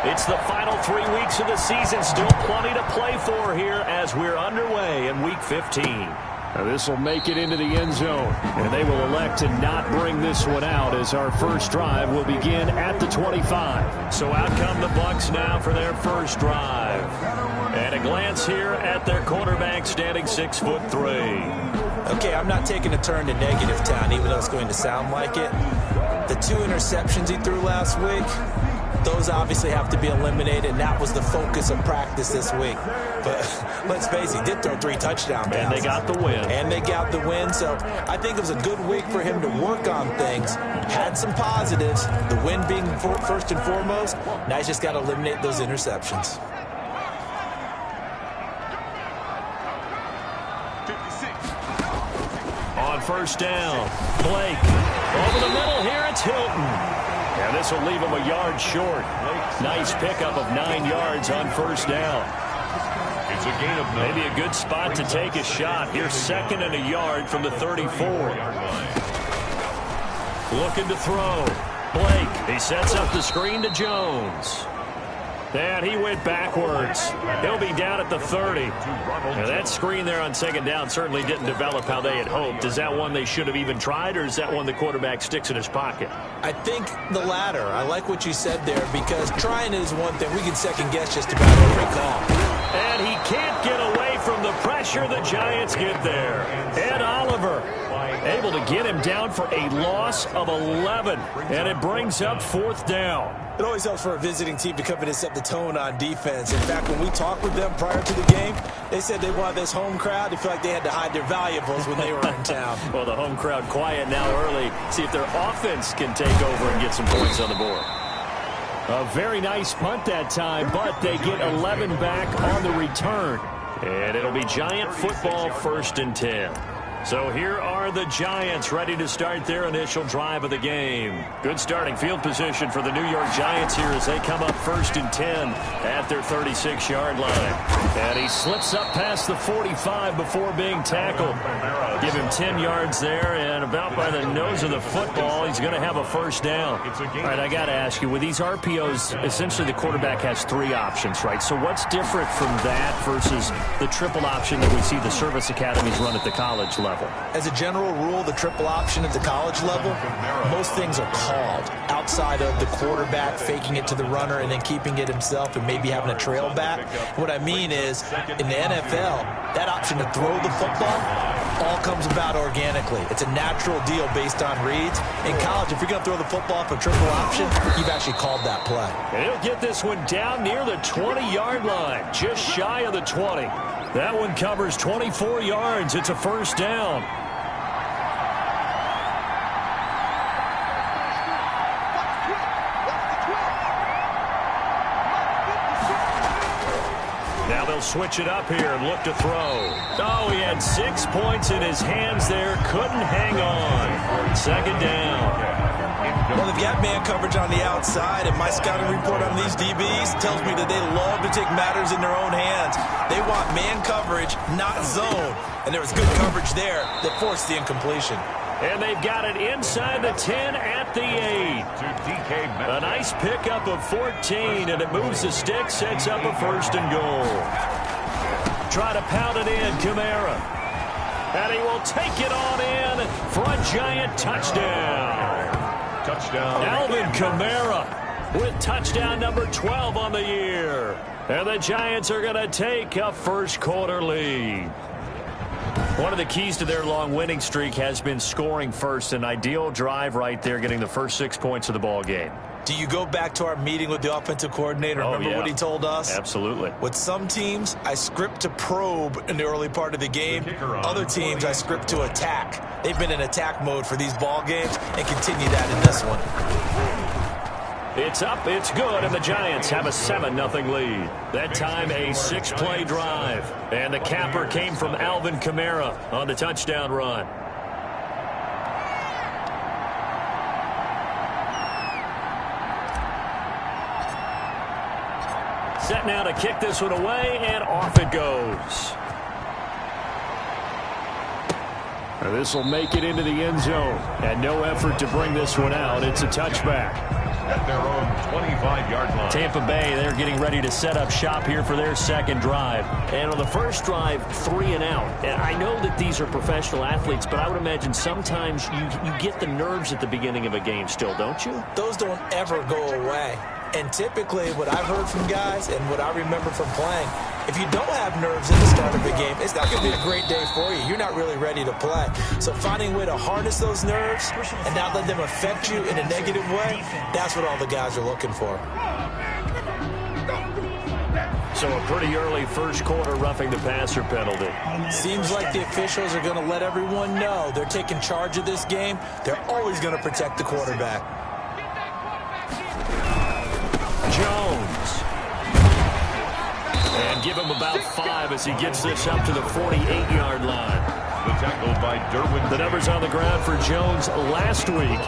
It's the final 3 weeks of the season. Still plenty to play for here as we're underway in Week 15. Now this will make it into the end zone, and they will elect to not bring this one out as our first drive will begin at the 25. So out come the Bucs now for their first drive. And a glance here at their quarterback standing 6'3". Okay, I'm not taking a turn to negative town, even though it's going to sound like it. The 2 interceptions he threw last week, those obviously have to be eliminated, and that was the focus of practice this week. But let's face it, he did throw 3 touchdown passes. And they got the win. And they got the win, so I think it was a good week for him to work on things. Had some positives, the win being first and foremost. Now he's just got to eliminate those interceptions. On first down, Blake. Over the middle here, it's Hilton. And this will leave him a yard short. Nice pickup of 9 yards on first down. It's a gain of 9. Maybe a good spot to take a shot. Here's 2nd and a yard from the 34. Looking to throw. Blake, he sets up the screen to Jones. And he went backwards. He'll be down at the 30. Now that screen there on 2nd down certainly didn't develop how they had hoped. Is that one they should have even tried, or is that one the quarterback sticks in his pocket? I think the latter. I like what you said there, because trying is one thing. We can second guess just about every call. And he can't get away from the pressure. The Giants get there. Ed Oliver able to get him down for a loss of 11. And it brings up 4th down. It always helps for a visiting team to come in and set the tone on defense. In fact, when we talked with them prior to the game, they said they wanted this home crowd to feel like they had to hide their valuables when they were in town. Well, the home crowd quiet now early. See if their offense can take over and get some points on the board. A very nice punt that time, but they get 11 back on the return. And it'll be Giant football, 1st and 10. So here are the Giants ready to start their initial drive of the game. Good starting field position for the New York Giants here as they come up 1st and 10 at their 36-yard line. And he slips up past the 45 before being tackled. Give him 10 yards there, and about by the nose of the football, he's going to have a 1st down. All right, I got to ask you, with these RPOs, essentially the quarterback has 3 options, right? So what's different from that versus the triple option that we see the service academies run at the college level? As a general rule, the triple option at the college level, most things are called outside of the quarterback faking it to the runner and then keeping it himself and maybe having a trail back. What I mean is, in the NFL, that option to throw the football all comes about organically. It's a natural deal based on reads. In college, if you're going to throw the football for triple option, you've actually called that play. And he'll get this one down near the 20-yard line, just shy of the 20. That one covers 24 yards. It's a 1st down. Now they'll switch it up here and look to throw. Oh, he had 6 points in his hands there. Couldn't hang on. 2nd down. Well, they've got man coverage on the outside, and my scouting report on these DBs tells me that they love to take matters in their own hands. They want man coverage, not zone. And there was good coverage there that forced the incompletion. And they've got it inside the 10 at the 8. A nice pickup of 14, and it moves the stick, sets up a 1st and goal. Try to pound it in, Kamara. And he will take it on in for a Giant touchdown. Touchdown. Alvin Kamara with touchdown number 12 on the year. And the Giants are going to take a 1st quarter lead. One of the keys to their long winning streak has been scoring first. An ideal drive right there, getting the first 6 points of the ball game. Do you go back to our meeting with the offensive coordinator? Remember what he told us? Absolutely. With some teams, I script to probe in the early part of the game. Other teams, I script to attack. They've been in attack mode for these ball games and continue that in this one. It's up, it's good, and the Giants have a 7-0 lead. That time a 6-play drive. And the capper came from Alvin Kamara on the touchdown run. Set now to kick this one away, and off it goes. This will make it into the end zone. And no effort to bring this one out. It's a touchback. at their own 25-yard line. Tampa Bay, they're getting ready to set up shop here for their second drive. And on the first drive, 3 and out. And I know that these are professional athletes, but I would imagine sometimes you get the nerves at the beginning of a game still, don't you? Those don't ever go away. And typically what I've heard from guys and what I remember from playing, if you don't have nerves at the start of a game, it's not going to be a great day for you. You're not really ready to play. So finding a way to harness those nerves and not let them affect you in a negative way, that's what all the guys are looking for. So a pretty early first quarter roughing the passer penalty. Seems like the officials are going to let everyone know they're taking charge of this game. They're always going to protect the quarterback. Jones. And give him about 5 as he gets this up to the 48-yard line. The tackle by Derwin. The numbers on the ground for Jones last week.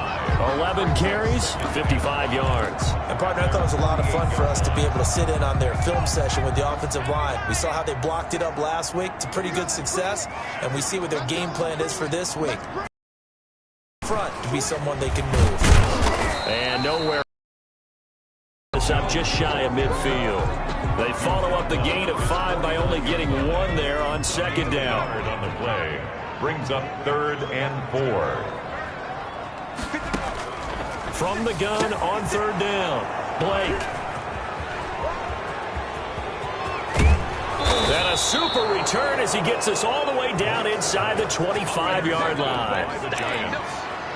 11 carries, 55 yards. And, partner, I thought it was a lot of fun for us to be able to sit in on their film session with the offensive line. We saw how they blocked it up last week to pretty good success, and we see what their game plan is for this week. Front to be someone they can move. And nowhere. Up just shy of midfield. They follow up the gain of 5 by only getting 1 there on second down. On the play brings up 3rd and 4. From the gun on 3rd down, Blake. And a super return as he gets us all the way down inside the 25-yard line.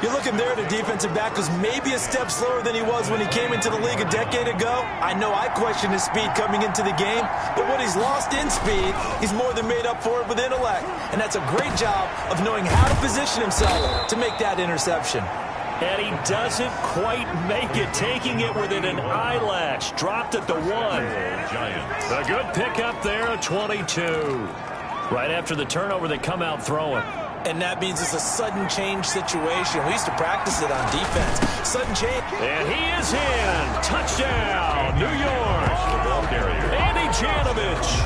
You're looking there at a defensive back who's maybe a step slower than he was when he came into the league a decade ago. I know I questioned his speed coming into the game, but what he's lost in speed, he's more than made up for it with intellect. And that's a great job of knowing how to position himself to make that interception. And he doesn't quite make it, taking it within an eyelash. Dropped at the 1. Giants. A good pickup there, a 22. Right after the turnover, they come out throwing. And that means it's a sudden change situation. We used to practice it on defense. Sudden change. And he is in. Touchdown, New York. Andy Janovich.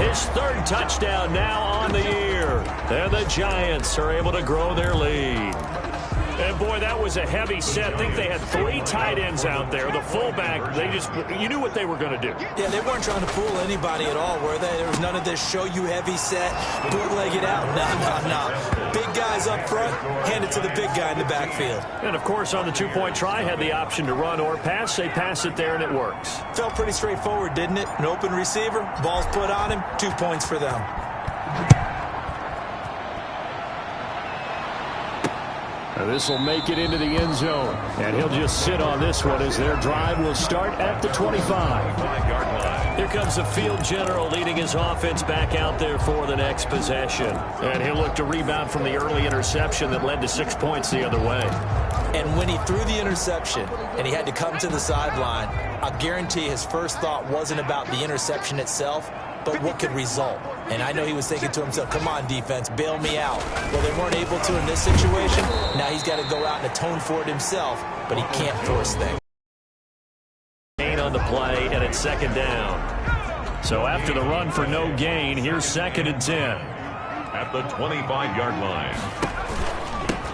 His 3rd touchdown now on the year. And the Giants are able to grow their lead. And, boy, that was a heavy set. I think they had 3 tight ends out there. The fullback, you knew what they were going to do. Yeah, they weren't trying to fool anybody at all, were they? There was none of this show-you heavy set, bootleg it out. No. Big guys up front, hand it to the big guy in the backfield. And, of course, on the 2-point try, had the option to run or pass. They pass it there, and it works. Felt pretty straightforward, didn't it? An open receiver, ball's put on him, 2 points for them. This will make it into the end zone. And he'll just sit on this one as their drive will start at the 25-yard line. Here comes the field general leading his offense back out there for the next possession. And he'll look to rebound from the early interception that led to 6 points the other way. And when he threw the interception and he had to come to the sideline, I guarantee his first thought wasn't about the interception itself, but what could result. And I know he was thinking to himself, come on, defense, bail me out. Well, they weren't able to in this situation. Now he's got to go out and atone for it himself, but he can't force things. Gain on the play, and it's 2nd down. So after the run for no gain, here's 2nd and 10. At the 25-yard line.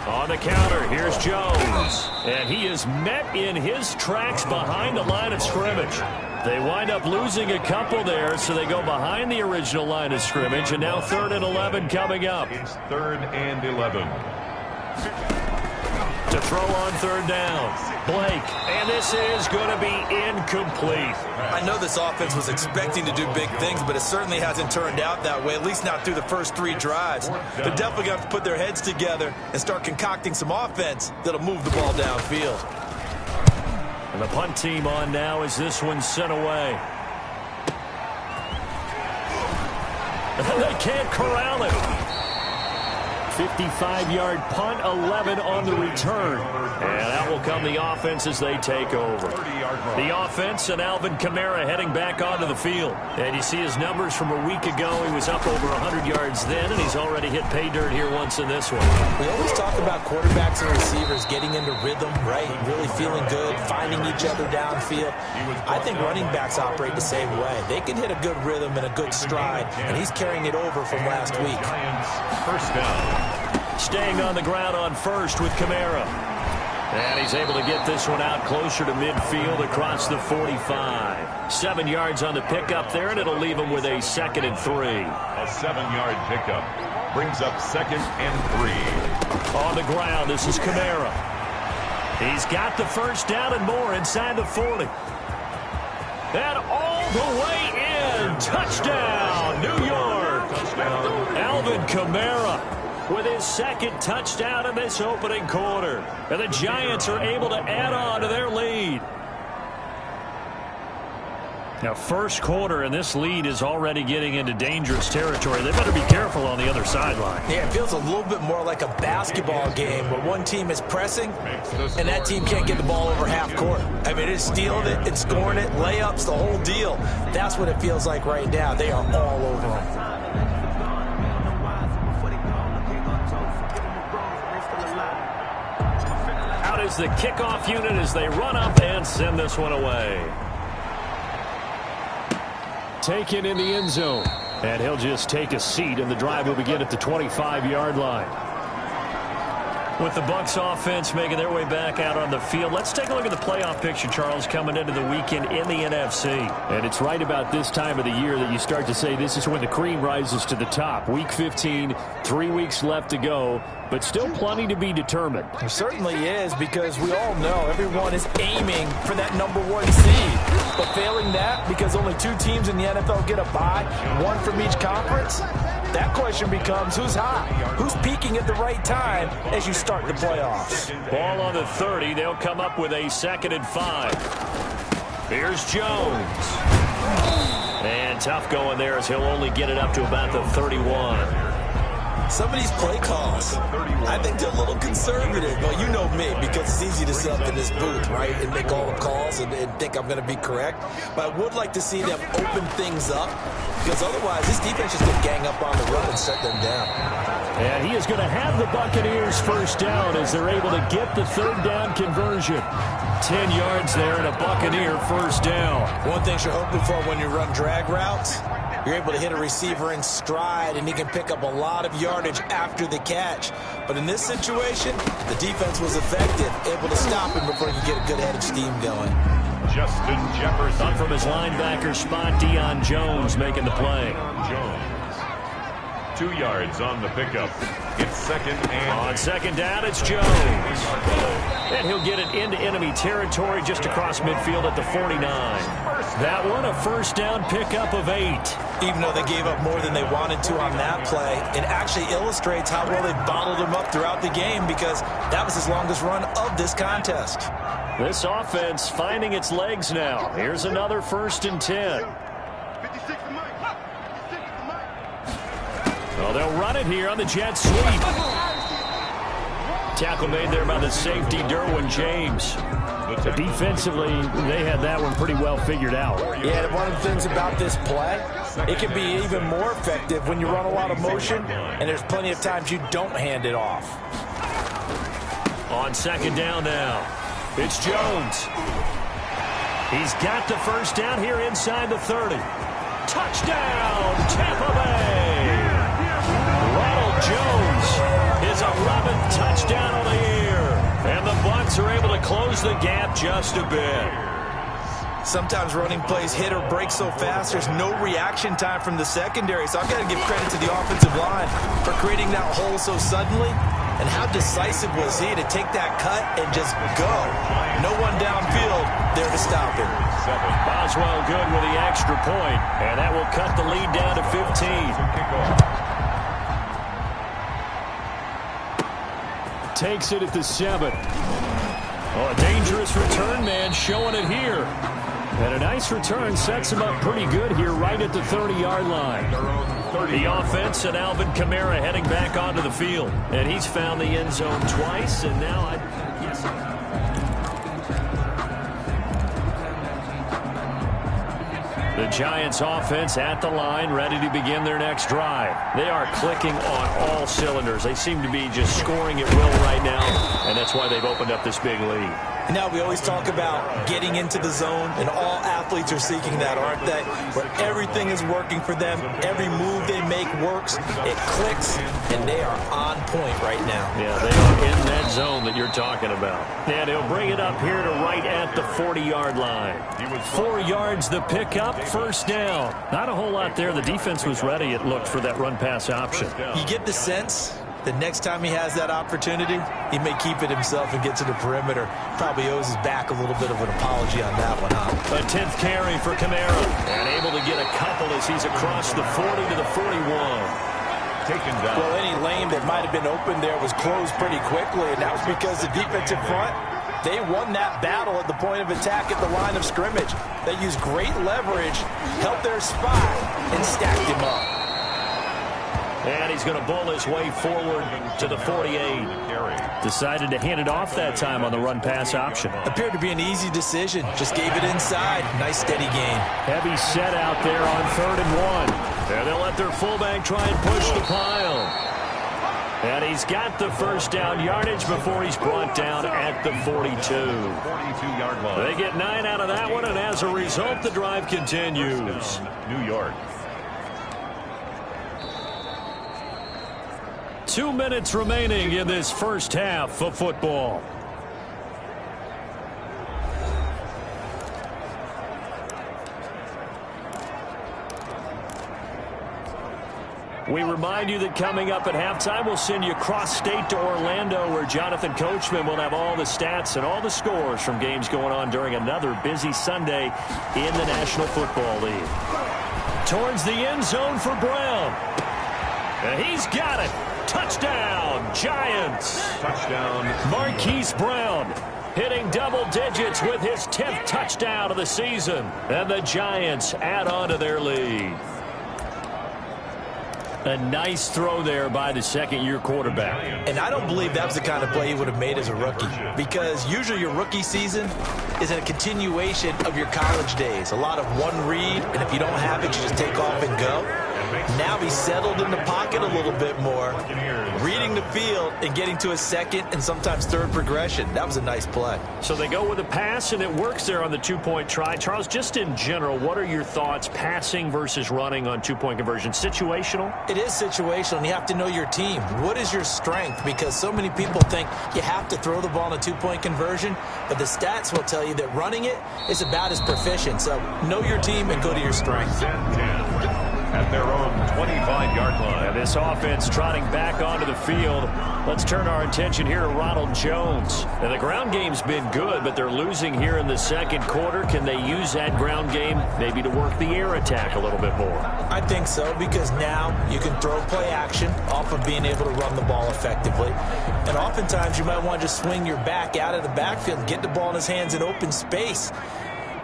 On the counter, here's Jones. And he is met in his tracks behind the line of scrimmage. They wind up losing a couple there, so they go behind the original line of scrimmage, and now 3rd and 11 coming up. It's 3rd and 11. To throw on 3rd down, Blake, and this is going to be incomplete. I know this offense was expecting to do big things, but it certainly hasn't turned out that way, at least not through the first 3 drives. They're definitely going to have to put their heads together and start concocting some offense that'll move the ball downfield. And the punt team on now as this one's sent away. They can't corral it. 55-yard punt, 11 on the return. And that will come the offense as they take over. The offense and Alvin Kamara heading back onto the field. And you see his numbers from a week ago. He was up over 100 yards then, and he's already hit pay dirt here once in this one. We always talk about quarterbacks and receivers getting into rhythm, right? Really feeling good, finding each other downfield. I think running backs operate the same way. They can hit a good rhythm and a good stride, and he's carrying it over from last week. First down. Staying on the ground on 1st with Kamara. And he's able to get this one out closer to midfield across the 45. 7 yards on the pickup there, and it'll leave him with a 2nd and 3. A 7-yard pickup brings up 2nd and 3. On the ground, this is Kamara. He's got the first down and more inside the 40. And all the way in. Touchdown, New York. Touchdown. Alvin Kamara with his 2nd touchdown in this opening quarter. And the Giants are able to add on to their lead. Now, first quarter, and this lead is already getting into dangerous territory. They better be careful on the other sideline. Yeah, it feels a little bit more like a basketball game where one team is pressing and that team can't get the ball over half court. I mean, it's stealing it, it's scoring it, layups, the whole deal. That's what it feels like right now. They are all over them. Out is the kickoff unit as they run up and send this one away. Taken in the end zone. And he'll just take a seat, and the drive will begin at the 25-yard line. With the Bucs offense making their way back out on the field, let's take a look at the playoff picture, Charles, coming into the weekend in the NFC. And it's right about this time of the year that you start to say this is when the cream rises to the top. Week 15, 3 weeks left to go, but still plenty to be determined. There certainly is, because we all know everyone is aiming for that #1 seed. But failing that, because only 2 teams in the NFL get a bye, 1 from each conference, that question becomes who's hot? Who's peaking at the right time as you start the playoffs? Ball on the 30. They'll come up with a 2nd and 5. Here's Jones. And tough going there as he'll only get it up to about the 31. Some of these play calls, I think they're a little conservative. But you know me, because it's easy to sit up in this booth, right, and make all the calls and think I'm going to be correct. But I would like to see them open things up, because otherwise this defense is going to gang up on the run and shut them down. And he is going to have the Buccaneers first down as they're able to get the 3rd down conversion. 10 yards there and a Buccaneer first down. One thing you're hoping for when you run drag routes, you're able to hit a receiver in stride, and he can pick up a lot of yardage after the catch. But in this situation, the defense was effective, able to stop him before you get a good head of steam going. Justin Jefferson. Up from his linebacker spot, Deion Jones making the play. Jones. 2 yards on the pickup. It's 2nd and... On 2nd down, it's Jones. And he'll get it into enemy territory just across midfield at the 49. That one, a first down pickup of 8. Even though they gave up more than they wanted to on that play, it actually illustrates how well they bottled him up throughout the game, because that was his longest run of this contest. This offense finding its legs now. Here's another 1st and 10. Well, they'll run it here on the jet sweep. Tackle made there by the safety, Derwin James. Defensively, they had that one pretty well figured out. Yeah, and one of the things about this play, it can be even more effective when you run a lot of motion, and there's plenty of times you don't hand it off. On 2nd down now, it's Jones. He's got the first down here inside the 30. Touchdown, Tampa Bay! Ronald Jones, his 11th touchdown of the year. And the Bucs are able to close the gap just a bit. Sometimes running plays hit or break so fast, there's no reaction time from the secondary. So I've got to give credit to the offensive line for creating that hole so suddenly. And how decisive was he to take that cut and just go? No one downfield there to stop him. Boswell good with the extra point, and that will cut the lead down to 15. Takes it at the 7. Oh, a dangerous return man showing it here. And a nice return sets him up pretty good here right at the 30-yard line. The offense and Alvin Kamara heading back onto the field. And he's found the end zone twice, and now the Giants offense at the line, ready to begin their next drive. They are clicking on all cylinders. They seem to be just scoring at will right now, and that's why they've opened up this big lead. Now, we always talk about getting into the zone, and all athletes are seeking that, aren't they? Where everything is working for them, every move they make works, it clicks, and they are on point right now. Yeah, they are in that zone that you're talking about. And he'll bring it up here to right at the 40-yard line. 4 yards the pickup, first down. Not a whole lot there. The defense was ready, it looked, for that run-pass option. You get the sense the next time he has that opportunity, he may keep it himself and get to the perimeter. Probably owes his back a little bit of an apology on that one, huh? A 10th carry for Kamara. And able to get a couple as he's across the 40 to the 41. Taken down. Well, any lane that might have been open there was closed pretty quickly, and that was because the defensive front, they won that battle at the point of attack at the line of scrimmage. They used great leverage, held their spot, and stacked him up. And he's going to bull his way forward to the 48. Decided to hand it off that time on the run-pass option. Appeared to be an easy decision. Just gave it inside. Nice steady gain. Heavy set out there on 3rd and 1. And they'll let their fullback try and push the pile. And he's got the first down yardage before he's brought down at the 42. 42-yard line. They get 9 out of that one, and as a result, the drive continues. New York. 2 minutes remaining in this first half of football. We remind you that coming up at halftime, we'll send you cross-state to Orlando, where Jonathan Coachman will have all the stats and all the scores from games going on during another busy Sunday in the National Football League. Towards the end zone for Brown. And he's got it. Touchdown, Giants. Touchdown. Marquise Brown hitting double digits with his 10th touchdown of the season. And the Giants add on to their lead. A nice throw there by the second-year quarterback. And I don't believe that was the kind of play he would have made as a rookie, because usually your rookie season is a continuation of your college days. A lot of one read, and if you don't have it, you just take off and go. Now he's settled in the pocket a little bit more, reading the field and getting to a second and sometimes third progression. That was a nice play. So they go with a pass, and it works there on the two-point try. Charles, just in general, what are your thoughts passing versus running on two-point conversion? Situational? It is situational, and you have to know your team. What is your strength? Because so many people think you have to throw the ball in a two-point conversion, but the stats will tell you that running it is about as proficient. So know your team and go to your strength. At their own 25-yard line. And this offense trotting back onto the field. Let's turn our attention here to Ronald Jones. And the ground game's been good, but they're losing here in the second quarter. Can they use that ground game maybe to work the air attack a little bit more? I think so, because now you can throw play action off of being able to run the ball effectively. And oftentimes you might want to just swing your back out of the backfield and get the ball in his hands in open space.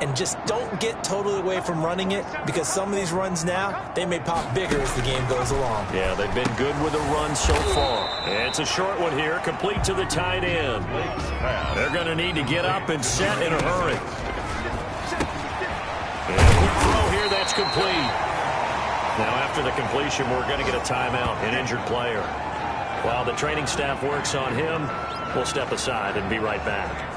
And just don't get totally away from running it, because some of these runs now, they may pop bigger as the game goes along. Yeah, they've been good with the run so far. It's a short one here, complete to the tight end. They're going to need to get up and set in a hurry. And a quick throw here, that's complete. Now after the completion, we're going to get a timeout, an injured player. While the training staff works on him, we'll step aside and be right back.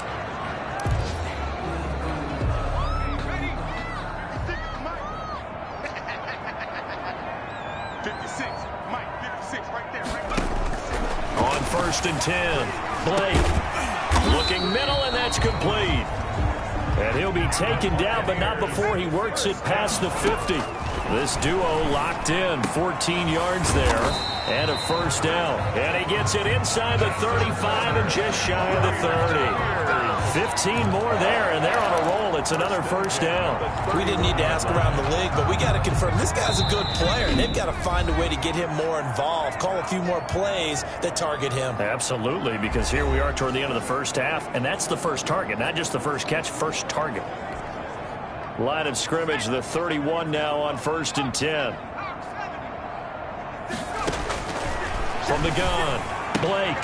On 1st and 10, Blake looking middle, and that's complete. And he'll be taken down, but not before he works it past the 50. This duo locked in, 14 yards there, and a first down. And he gets it inside the 35 and just shy of the 30. 15 more there, and they're on a roll. It's another first down. We didn't need to ask around the league, but we got to confirm this guy's a good player. They've got to find a way to get him more involved, call a few more plays that target him. Absolutely, because here we are toward the end of the first half, and that's the first target, not just the first catch, first target. Line of scrimmage, the 31 now on 1st and 10. From the gun, Blake.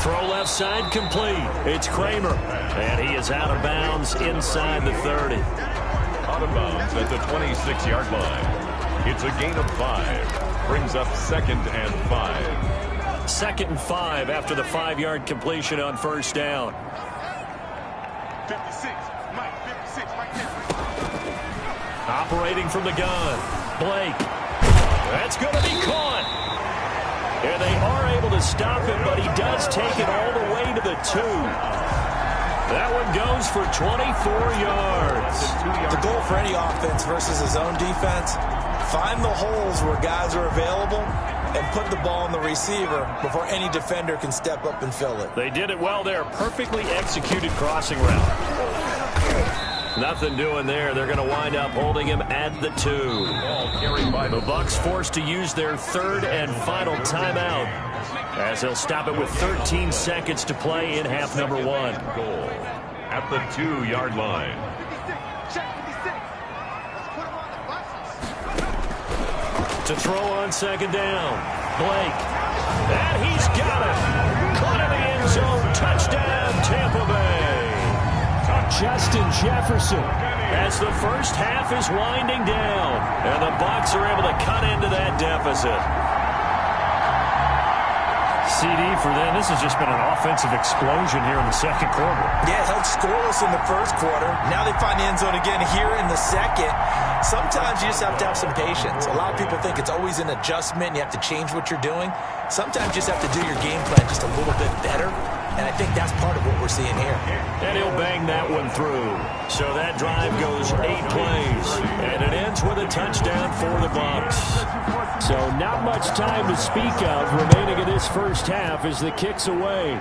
Throw left side, complete. It's Kramer. And he is out of bounds inside the 30. Out of bounds at the 26-yard line. It's a gain of 5. Brings up 2nd and 5. 2nd and 5 after the 5-yard completion on first down. Operating from the gun, Blake. That's going to be caught. And they are able to stop him, but he does take it all the way to the 2. That one goes for 24 yards. The goal for any offense versus his own defense, find the holes where guys are available and put the ball on the receiver before any defender can step up and fill it. They did it well there. Perfectly executed crossing route. Nothing doing there. They're going to wind up holding him at the 2. The Bucs forced to use their third and final timeout as they'll stop it with 13 seconds to play in half number 1. Goal at the 2-yard line. To throw on second down, Blake. And he's got it. Caught in the end zone. Touchdown, Tampa Bay. Justin Jefferson. As the first half is winding down, and the Bucs are able to cut into that deficit. CD for them. This has just been an offensive explosion here in the second quarter. Yeah, held scoreless in the first quarter. Now they find the end zone again here in the second. Sometimes you just have to have some patience. A lot of people think it's always an adjustment. You have to change what you're doing. Sometimes you just have to do your game plan just a little bit better. And I think that's part of what we're seeing here. And he'll bang that one through. So that drive goes 8 plays. And it ends with a touchdown for the Bucs. So not much time to speak of remaining in this first half as the kick's away.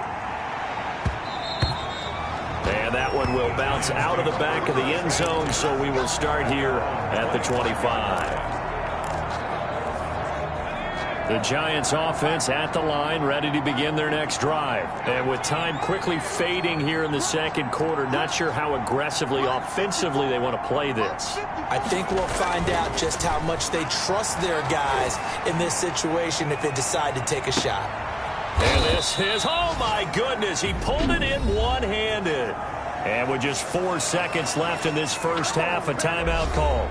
And that one will bounce out of the back of the end zone. So we will start here at the 25. The Giants offense at the line, ready to begin their next drive. And with time quickly fading here in the second quarter, not sure how aggressively, offensively they want to play this. I think we'll find out just how much they trust their guys in this situation if they decide to take a shot. And this is, oh my goodness, he pulled it in one-handed. And with just 4 seconds left in this first half, a timeout call.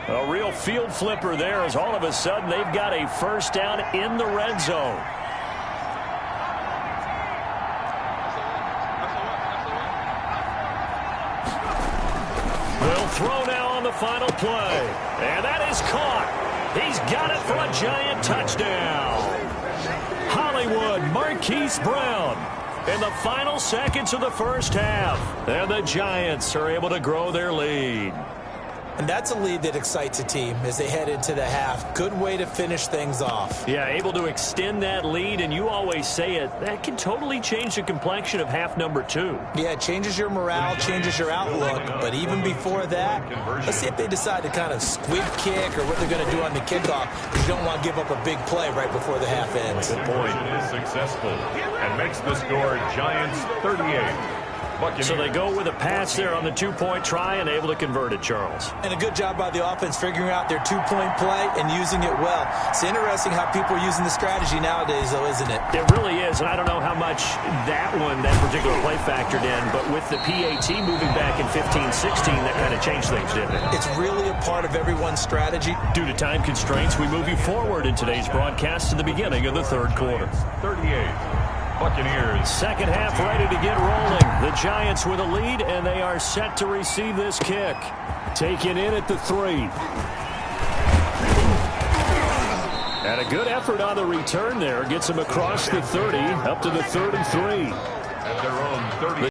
A real field flipper there as all of a sudden they've got a first down in the red zone. They'll throw now on the final play. And that is caught. He's got it for a Giant touchdown. Hollywood Marquise Brown in the final seconds of the first half. And the Giants are able to grow their lead. And that's a lead that excites a team as they head into the half. Good way to finish things off. Yeah, able to extend that lead, and you always say it, that can totally change the complexion of half number 2. Yeah, it changes your morale, changes your outlook. But even before that, let's see if they decide to kind of squib kick or what they're going to do on the kickoff, because you don't want to give up a big play right before the half ends. Good point. Is successful and makes the score Giants 38. So they go with a pass there on the 2-point try and able to convert it, Charles. And a good job by the offense figuring out their 2-point play and using it well. It's interesting how people are using the strategy nowadays, though, isn't it? It really is, and I don't know how much that particular play factored in, but with the PAT moving back in 15-16, that kind of changed things, didn't it? It's really a part of everyone's strategy. Due to time constraints, we move you forward in today's broadcast to the beginning of the third quarter. 38. Buccaneers. Second half ready to get rolling. The Giants with a lead, and they are set to receive this kick. Taken in at the 3. And a good effort on the return there. Gets him across the 30, up to the 3rd and 3. At their own 30.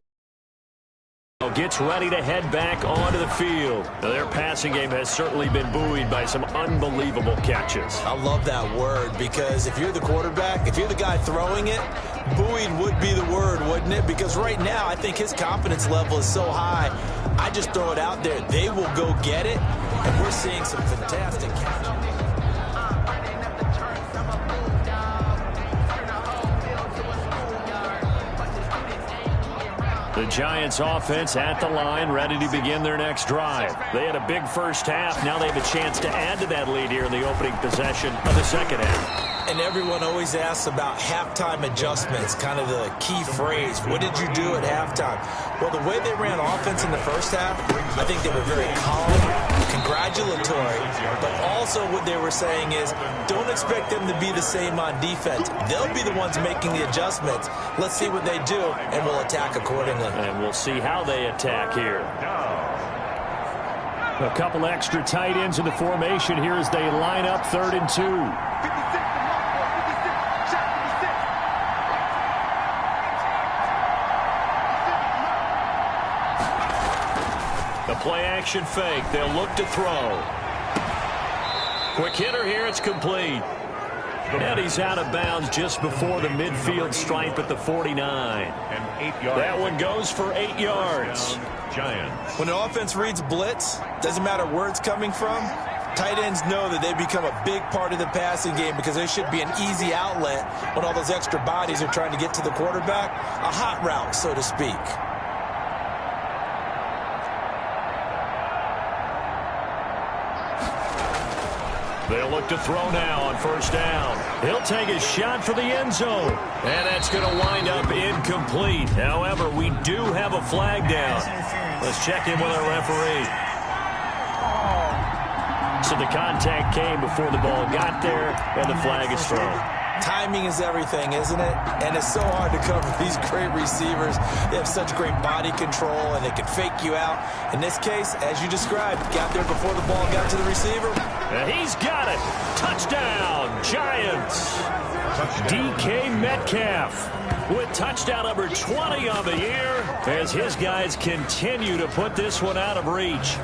Gets ready to head back onto the field. Now, their passing game has certainly been buoyed by some unbelievable catches. I love that word, because if you're the quarterback, if you're the guy throwing it, buoyed would be the word, wouldn't it? Because right now, I think his confidence level is so high, I just throw it out there. They will go get it, and we're seeing some fantastic catches. The Giants offense at the line, ready to begin their next drive. They had a big first half. Now they have a chance to add to that lead here in the opening possession of the second half. And everyone always asks about halftime adjustments, kind of the key phrase. What did you do at halftime? Well, the way they ran offense in the first half, I think they were very calm, congratulatory, but also what they were saying is don't expect them to be the same on defense. They'll be the ones making the adjustments. Let's see what they do, and we'll attack accordingly. And we'll see how they attack here. A couple extra tight ends in the formation here as they line up 3rd and 2. Play-action fake. They'll look to throw. Quick hitter here. It's complete. And he's out of bounds just before the midfield stripe at the 49. That one goes for 8 yards. Giants. When an offense reads blitz, doesn't matter where it's coming from, tight ends know that they become a big part of the passing game because there should be an easy outlet when all those extra bodies are trying to get to the quarterback. A hot route, so to speak. They'll look to throw now on 1st down. He'll take a shot for the end zone. And that's going to wind up incomplete. However, we do have a flag down. Let's check in with our referee. So the contact came before the ball got there, and the flag is thrown. Timing is everything, isn't it? And it's so hard to cover these great receivers. They have such great body control, and they can fake you out. In this case, as you described, got there before the ball got to the receiver. And he's got it. Touchdown, Giants. DK Metcalf with touchdown number 20 on the year as his guys continue to put this one out of reach.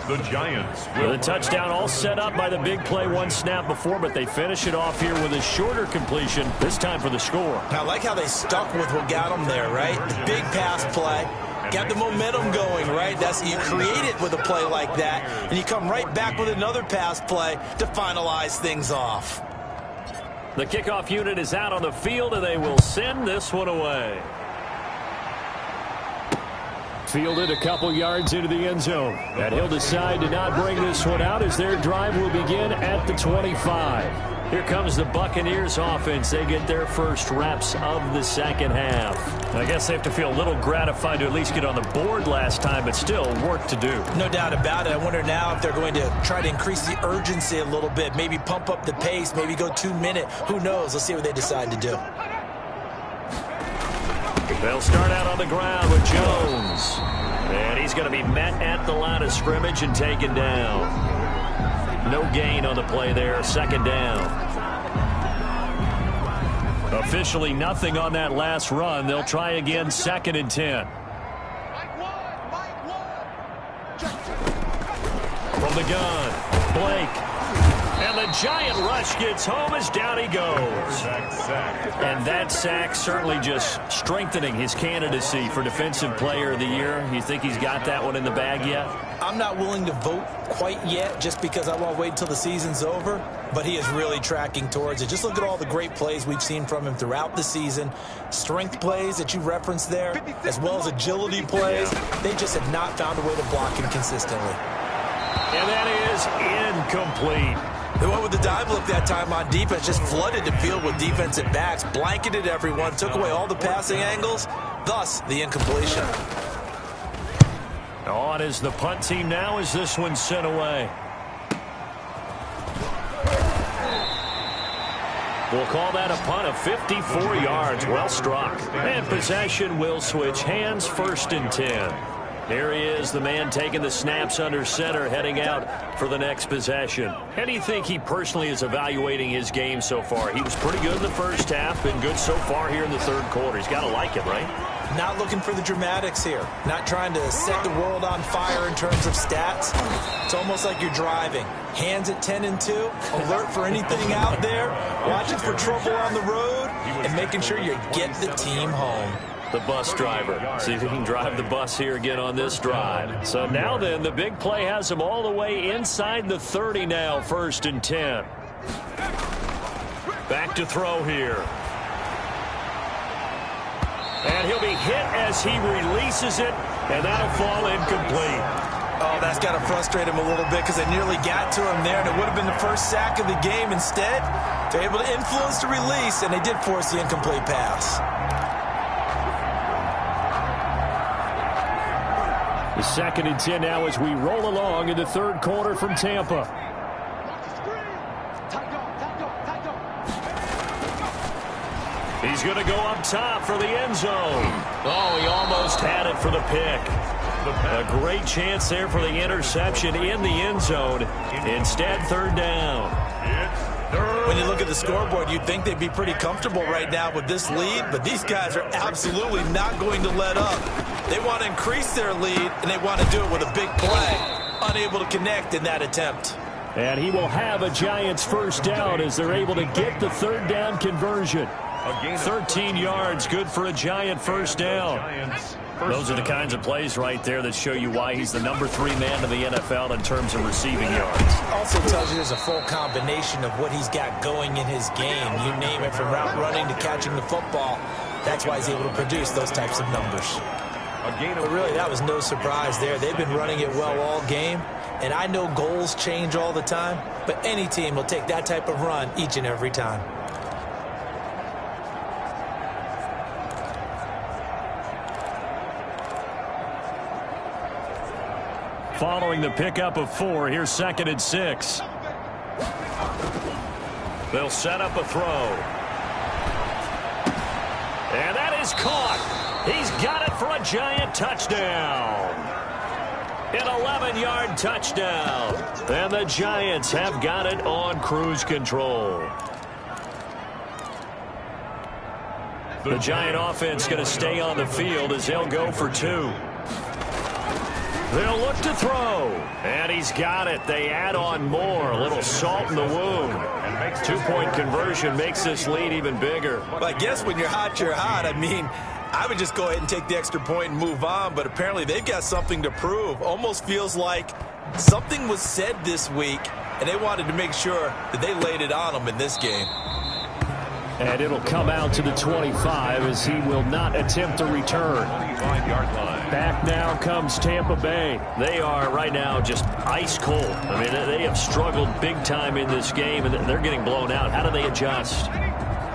The Giants. The touchdown all set up by the big play one snap before, but they finish it off here with a shorter completion, this time for the score. I like how they stuck with what got them there, right? The big pass play. Got the momentum going, right? You create it with a play like that, and you come right back with another pass play to finalize things off. The kickoff unit is out on the field, and they will send this one away. Fielded a couple yards into the end zone. And he'll decide to not bring this one out as their drive will begin at the 25. Here comes the Buccaneers offense. They get their first reps of the second half. I guess they have to feel a little gratified to at least get on the board last time, but still work to do. No doubt about it. I wonder now if they're going to try to increase the urgency a little bit, maybe pump up the pace, maybe go 2-minute. Who knows? Let's see what they decide to do. They'll start out on the ground with Jones. And he's going to be met at the line of scrimmage and taken down. No gain on the play there, 2nd down. Officially nothing on that last run. They'll try again, 2nd and 10. From the gun, Blake. And the giant rush gets home as down he goes. And that sack certainly just strengthening his candidacy for Defensive Player of the Year. You think he's got that one in the bag yet? I'm not willing to vote quite yet just because I want to wait until the season's over, but he is really tracking towards it. Just look at all the great plays we've seen from him throughout the season. Strength plays that you referenced there, as well as agility plays. They just have not found a way to block him consistently. And that is incomplete. They went with the dive look that time on defense, just flooded the field with defensive backs, blanketed everyone, took away all the passing angles, thus the incompletion. On is the punt team now as this one's sent away. We'll call that a punt of 54 yards. Well struck. And possession will switch hands, 1st and 10. Here he is, the man taking the snaps under center, heading out for the next possession. How do you think he personally is evaluating his game so far? He was pretty good in the first half, been good so far here in the 3rd quarter. He's got to like it, right? Not looking for the dramatics here. Not trying to set the world on fire in terms of stats. It's almost like you're driving. Hands at 10 and 2, alert for anything out there, watching for trouble on the road, and making sure you get the team home. The bus driver. See if he can drive the bus here again on this drive. So now then, the big play has him all the way inside the 30 now, 1st and 10. Back to throw here. And he'll be hit as he releases it, and that'll fall incomplete. Oh, that's got to frustrate him a little bit because they nearly got to him there, and it would have been the first sack of the game. Instead, They're able to influence the release, and they did force the incomplete pass. The 2nd and 10 now as we roll along in the third quarter from Tampa. He's going to go up top for the end zone. Oh, he almost had it for the pick. A great chance there for the interception in the end zone. Instead, third down. When you look at the scoreboard, you'd think they'd be pretty comfortable right now with this lead, but these guys are absolutely not going to let up. They want to increase their lead, and they want to do it with a big play. Unable to connect in that attempt. And he will have a Giants first down as they're able to get the third down conversion. 13 yards, good for a Giant first down. Those are the kinds of plays right there that show you why he's the number 3 man in the NFL in terms of receiving yards. Also tells you there's a full combination of what he's got going in his game. You name it, from route running to catching the football. That's why he's able to produce those types of numbers. But really, that was no surprise there. They've been running it well all game. And I know goals change all the time, but any team will take that type of run each and every time. Following the pickup of 4, here's 2nd and 6. They'll set up a throw. And that is caught. He's got it for a Giant touchdown. An 11-yard touchdown. And the Giants have got it on cruise control. The Giant offense going to stay on the field as they'll go for 2. They'll look to throw, and he's got it. They add on more, a little salt in the wound. 2-point conversion makes this lead even bigger. Well, I guess when you're hot, you're hot. I mean, I would just go ahead and take the extra point and move on, but apparently they've got something to prove. Almost feels like something was said this week, and they wanted to make sure that they laid it on them in this game. And it'll come out to the 25 as he will not attempt to return. 25-yard line. Back now comes Tampa Bay. They are right now just ice cold. I mean, they have struggled big time in this game, and they're getting blown out. How do they adjust?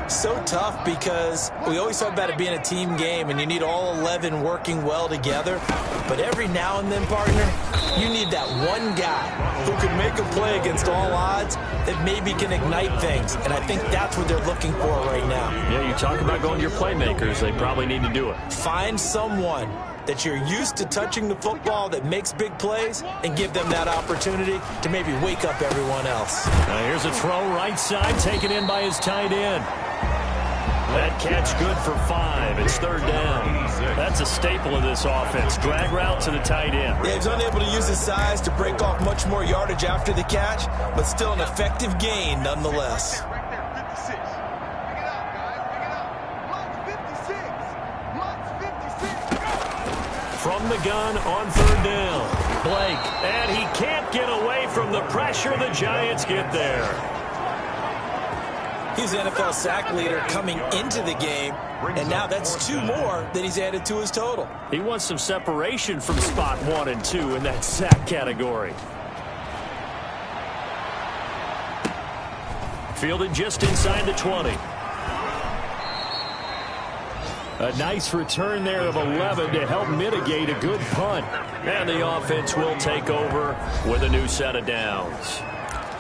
So tough because we always talk about it being a team game, and you need all 11 working well together. But every now and then, partner, you need that one guy who can make a play against all odds that maybe can ignite things. And I think that's what they're looking for right now. Yeah, you talk about going to your playmakers. They probably need to do it. Find someone that you're used to touching the football that makes big plays and give them that opportunity to maybe wake up everyone else. Now here's a throw right side, taken in by his tight end. That catch good for 5. It's third down. That's a staple of this offense. Drag route to the tight end. Yeah, he's unable to use his size to break off much more yardage after the catch, but still an effective gain nonetheless. From the gun on third down. Blake, and he can't get away from the pressure. The Giants get there. He's the NFL sack leader coming into the game, and now that's 2 more that he's added to his total. He wants some separation from spot 1 and 2 in that sack category. Fielded just inside the 20. A nice return there of 11 to help mitigate a good punt. And the offense will take over with a new set of downs.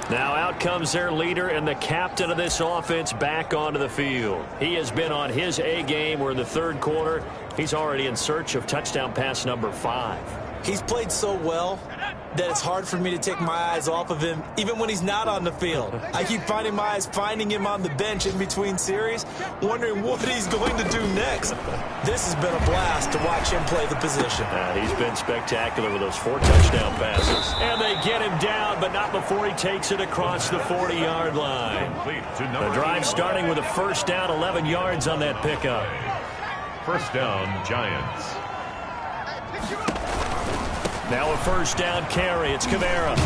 Now out comes their leader and the captain of this offense back onto the field. He has been on his A game. We're in the third quarter. He's already in search of touchdown pass number 5. He's played so well that it's hard for me to take my eyes off of him, even when he's not on the field. I keep finding my eyes finding him on the bench in between series, wondering what he's going to do next. This has been a blast to watch him play the position. He's been spectacular with those 4 touchdown passes. And they get him down, but not before he takes it across the 40-yard line. The drive starting with a first down, 11 yards on that pickup. First down, Giants. Now a first down carry. It's Kamara.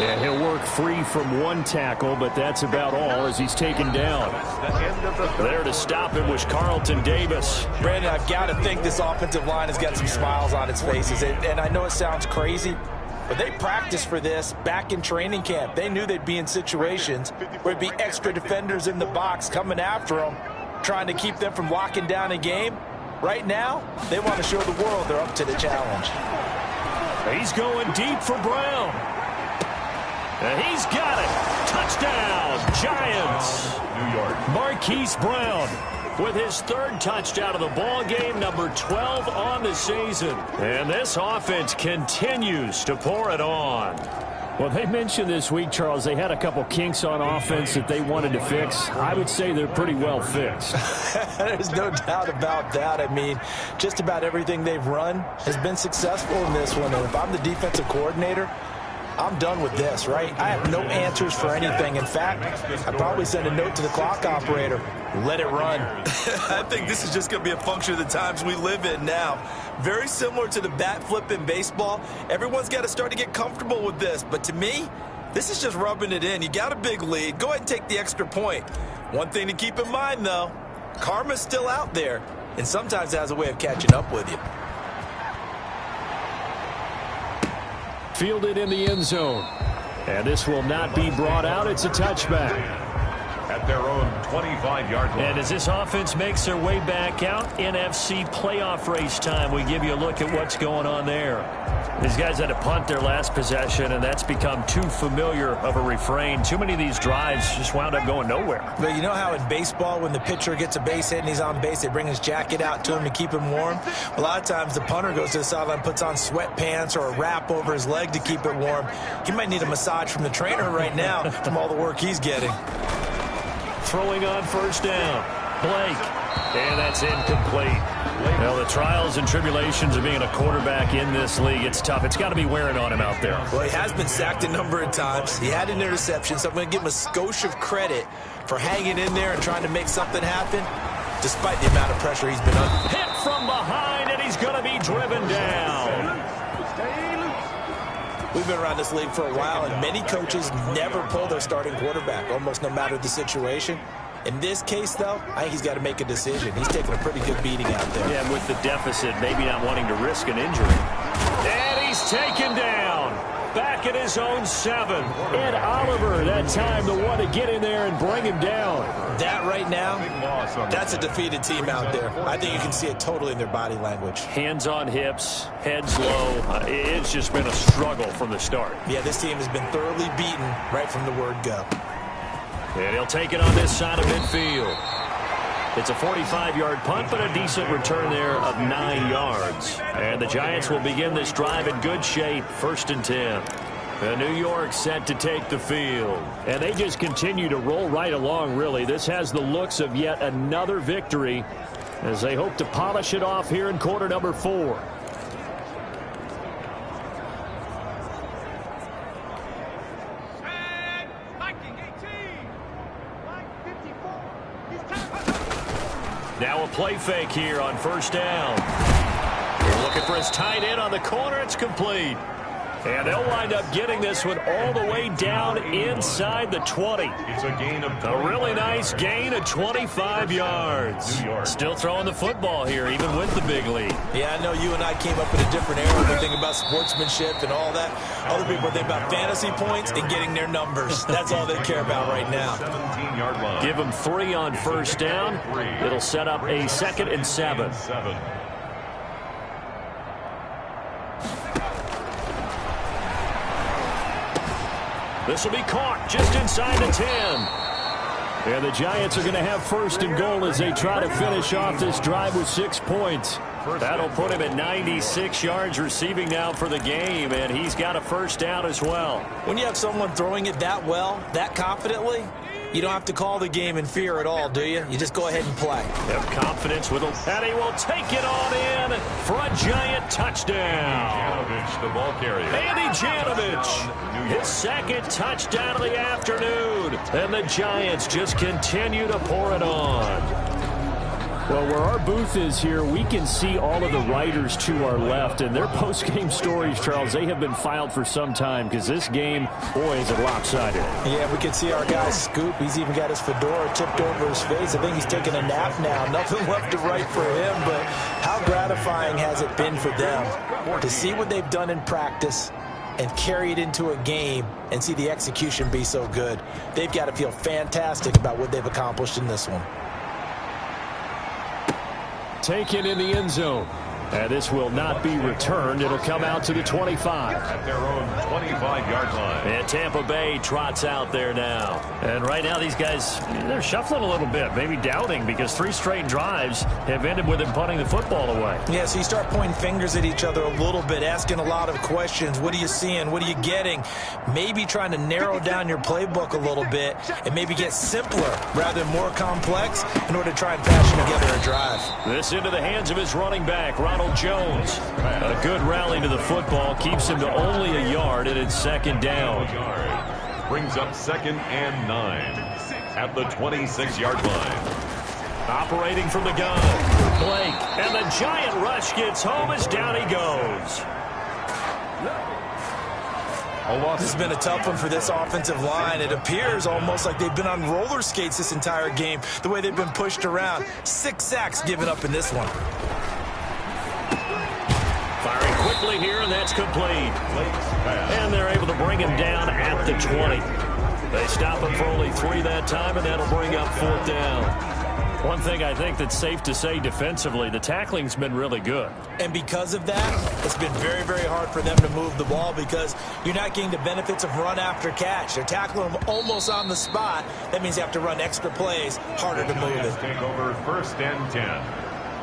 And he'll work free from 1 tackle, but that's about all as he's taken down. There to stop him was Carlton Davis. Brandon, I've got to think this offensive line has got some smiles on its faces. And I know it sounds crazy, But they practiced for this back in training camp. They knew they'd be in situations where it'd be extra defenders in the box coming after them, trying to keep them from locking down a game. Right now, they want to show the world they're up to the challenge. He's going deep for Brown. And he's got it. Touchdown, Giants. New York. Marquise Brown with his third touchdown of the ball game, number 12 on the season. And this offense continues to pour it on. Well, they mentioned this week, Charles, they had a couple kinks on offense that they wanted to fix. I would say they're pretty well fixed. There's no doubt about that. I mean, just about everything they've run has been successful in this one. And if I'm the defensive coordinator, I'm done with this, right? I have no answers for anything. In fact, I'd probably send a note to the clock operator. Let it run. I think this is just going to be a function of the times we live in now. Very similar to the bat flip in baseball. Everyone's got to start to get comfortable with this. But to me, this is just rubbing it in. You got a big lead. Go ahead and take the extra point. One thing to keep in mind, though, karma's still out there, and sometimes it has a way of catching up with you. Fielded in the end zone. And this will not be brought out. It's a touchback. At their own 25-yard line. And as this offense makes their way back out, NFC playoff race time, we give you a look at what's going on there. These guys had to punt their last possession, and that's become too familiar of a refrain. Too many of these drives just wound up going nowhere. But you know how in baseball, when the pitcher gets a base hit and he's on base, they bring his jacket out to him to keep him warm? A lot of times the punter goes to the sideline, puts on sweatpants or a wrap over his leg to keep it warm. He might need a massage from the trainer right now from all the work he's getting. Throwing on first down. Blake. And that's incomplete. Well, the trials and tribulations of being a quarterback in this league, it's tough. It's got to be wearing on him out there. Well, he has been sacked a number of times. He had an interception, so I'm going to give him a skosh of credit for hanging in there and trying to make something happen, despite the amount of pressure he's been under. Hit from behind, and he's going to be driven down. We've been around this league for a while, and many coaches never pull their starting quarterback, almost no matter the situation. In this case, though, I think he's got to make a decision. He's taking a pretty good beating out there. Yeah, with the deficit, maybe not wanting to risk an injury. And he's taken down. Back at his own 7. Ed Oliver, that time, the one to get in there and bring him down. That right now, that's a defeated team out there. I think you can see it totally in their body language. Hands on hips, heads low. It's just been a struggle from the start. Yeah, this team has been thoroughly beaten right from the word go. And he'll take it on this side of midfield. It's a 45-yard punt, but a decent return there of 9 yards. And the Giants will begin this drive in good shape, 1st and 10. And New York set to take the field. And they just continue to roll right along, really. This has the looks of yet another victory as they hope to polish it off here in quarter number 4. Now a play fake here on first down. They're looking for his tight end on the corner. It's complete. And they'll wind up getting this one all the way down inside the 20. It's a gain of a really nice gain of 25 yards. Still throwing the football here, even with the big lead. Yeah, I know you and I came up in a different era. We think about sportsmanship and all that. Other people think about fantasy points and getting their numbers. That's all they care about right now. 17-yard line. Give them 3 on first down. It'll set up a 2nd and 7. This will be caught just inside the 10. And the Giants are going to have 1st and goal as they try to finish off this drive with 6 points. That'll put him at 96 yards receiving now for the game, and he's got a 1st down as well. When you have someone throwing it that well, that confidently, you don't have to call the game in fear at all, do you? You just go ahead and play. Have confidence with him. And he will take it on in for a Giant touchdown. Janovich, the ball carrier. Andy Janovich, his 2nd touchdown of the afternoon. And the Giants just continue to pour it on. Well, where our booth is here, we can see all of the writers to our left. And their post-game stories, Charles, they have been filed for some time because this game, boy, is it lopsided. Yeah, we can see our guy Scoop. He's even got his fedora tipped over his face. I think he's taking a nap now. Nothing left to write for him, but how gratifying has it been for them to see what they've done in practice and carry it into a game and see the execution be so good. They've got to feel fantastic about what they've accomplished in this one. Taken in the end zone. And this will not be returned. It'll come out to the 25. At their own 25-yard line. And Tampa Bay trots out there now. And right now these guys, they're shuffling a little bit, maybe doubting, because 3 straight drives have ended with them punting the football away. Yeah, so you start pointing fingers at each other a little bit, asking a lot of questions. What are you seeing? What are you getting? Maybe trying to narrow down your playbook a little bit and maybe get simpler rather than more complex in order to try and fashion together a drive. This into the hands of his running back, Ronald Jones. A good rally to the football keeps him to only a yard, and it's second down. Brings up 2nd and 9 at the 26-yard line. Operating from the gun, Blake, and the giant rush gets home as down he goes. This has been a tough one for this offensive line. It appears almost like they've been on roller skates this entire game, the way they've been pushed around. 6 sacks given up in this one. Firing quickly here, and that's complete. And they're able to bring him down at the 20. They stop him for only 3 that time, and that'll bring up 4th down. One thing I think that's safe to say defensively, the tackling's been really good. And because of that, it's been very, very hard for them to move the ball because you're not getting the benefits of run after catch. They're tackling them almost on the spot. That means you have to run extra plays, harder to move it. Take over 1st and 10.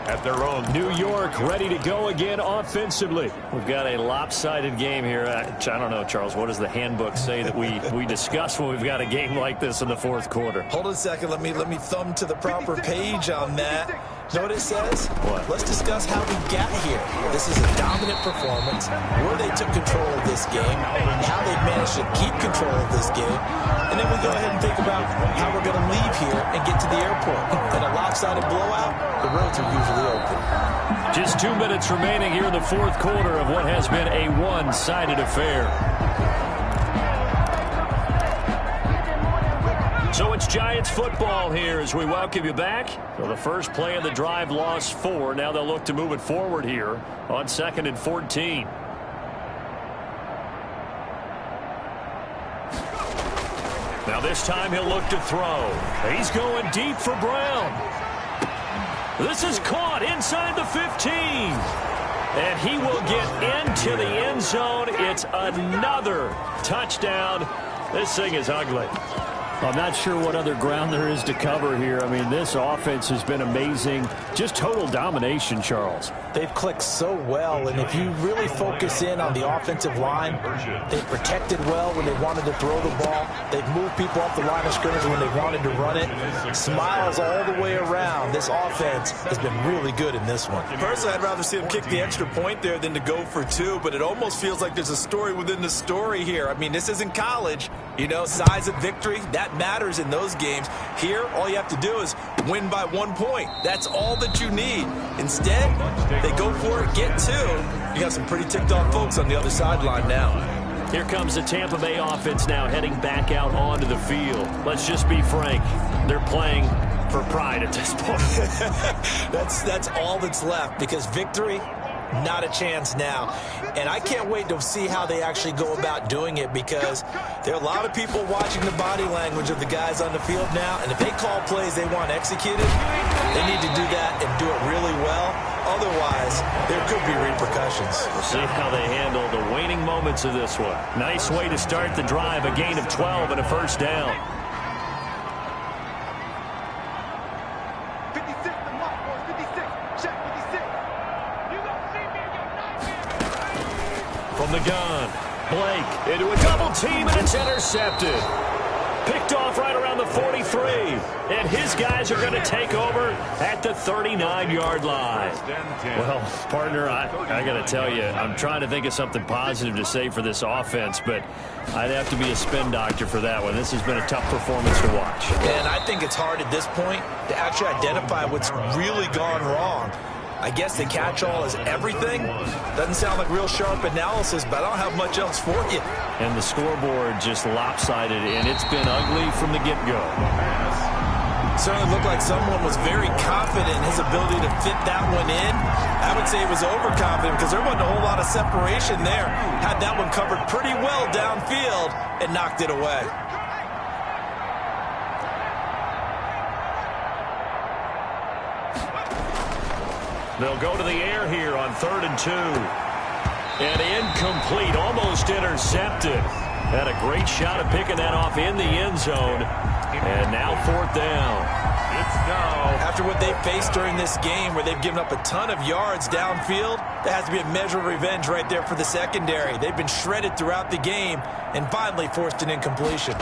At their own. New York ready to go again offensively. We've got a lopsided game here. I don't know, Charles, what does the handbook say that we discuss when we've got a game like this in the 4th quarter? Hold on a second. Let me thumb to the proper page on that. Know what it says? What? Let's discuss how we got here. This is a dominant performance, where they took control of this game, how they managed to keep control of this game, and then we go ahead and think about how we're going to leave here and get to the airport. In a lopsided blowout, the roads are usually open. Just 2 minutes remaining here in the 4th quarter of what has been a one-sided affair. So it's Giants football here as we welcome you back. So the first play of the drive lost 4. Now they'll look to move it forward here on 2nd and 14. Now this time he'll look to throw. He's going deep for Brown. This is caught inside the 15. And he will get into the end zone. It's another touchdown. This thing is ugly. I'm not sure what other ground there is to cover here. I mean, this offense has been amazing. Just total domination, Charles. They've clicked so well, and if you really focus in on the offensive line, they've protected well when they wanted to throw the ball. They've moved people off the line of scrimmage when they wanted to run it. Smiles all the way around. This offense has been really good in this one. Personally, I'd rather see them kick the extra point there than to go for 2, but it almost feels like there's a story within the story here. I mean, this isn't college. You know, size of victory, that matters in those games. Here, all you have to do is win by 1 point. That's all that you need. Instead, they go for it, get 2. You got some pretty ticked off folks on the other sideline now. Here comes the Tampa Bay offense now heading back out onto the field. Let's just be frank. They're playing for pride at this point. That's all that's left because victory, not a chance now. And I can't wait to see how they actually go about doing it because there are a lot of people watching the body language of the guys on the field now. And if they call plays they want executed, they need to do that and do it really well. Otherwise, there could be repercussions. We'll see how they handle the waning moments of this one. Nice way to start the drive, a gain of 12 and a first down. From the gun, Blake into a double team, and it's intercepted. Picked off right around the 43. And his guys are going to take over at the 39-yard line. Well, partner, I got to tell you, I'm trying to think of something positive to say for this offense, but I'd have to be a spin doctor for that one. This has been a tough performance to watch. And I think it's hard at this point to actually identify what's really gone wrong. I guess the catch-all is everything. Doesn't sound like real sharp analysis, but I don't have much else for you. And the scoreboard just lopsided, and it's been ugly from the get-go. Certainly looked like someone was very confident in his his ability to fit that one in, I would say he was overconfident because there wasn't a whole lot of separation there. Had that one covered pretty well downfield and knocked it away. They'll go to the air here on 3rd and 2. And incomplete, almost intercepted. Had a great shot at picking that off in the end zone. And now 4th down. After what they faced during this game where they've given up a ton of yards downfield, there has to be a measure of revenge right there for the secondary. They've been shredded throughout the game and finally forced an incompletion.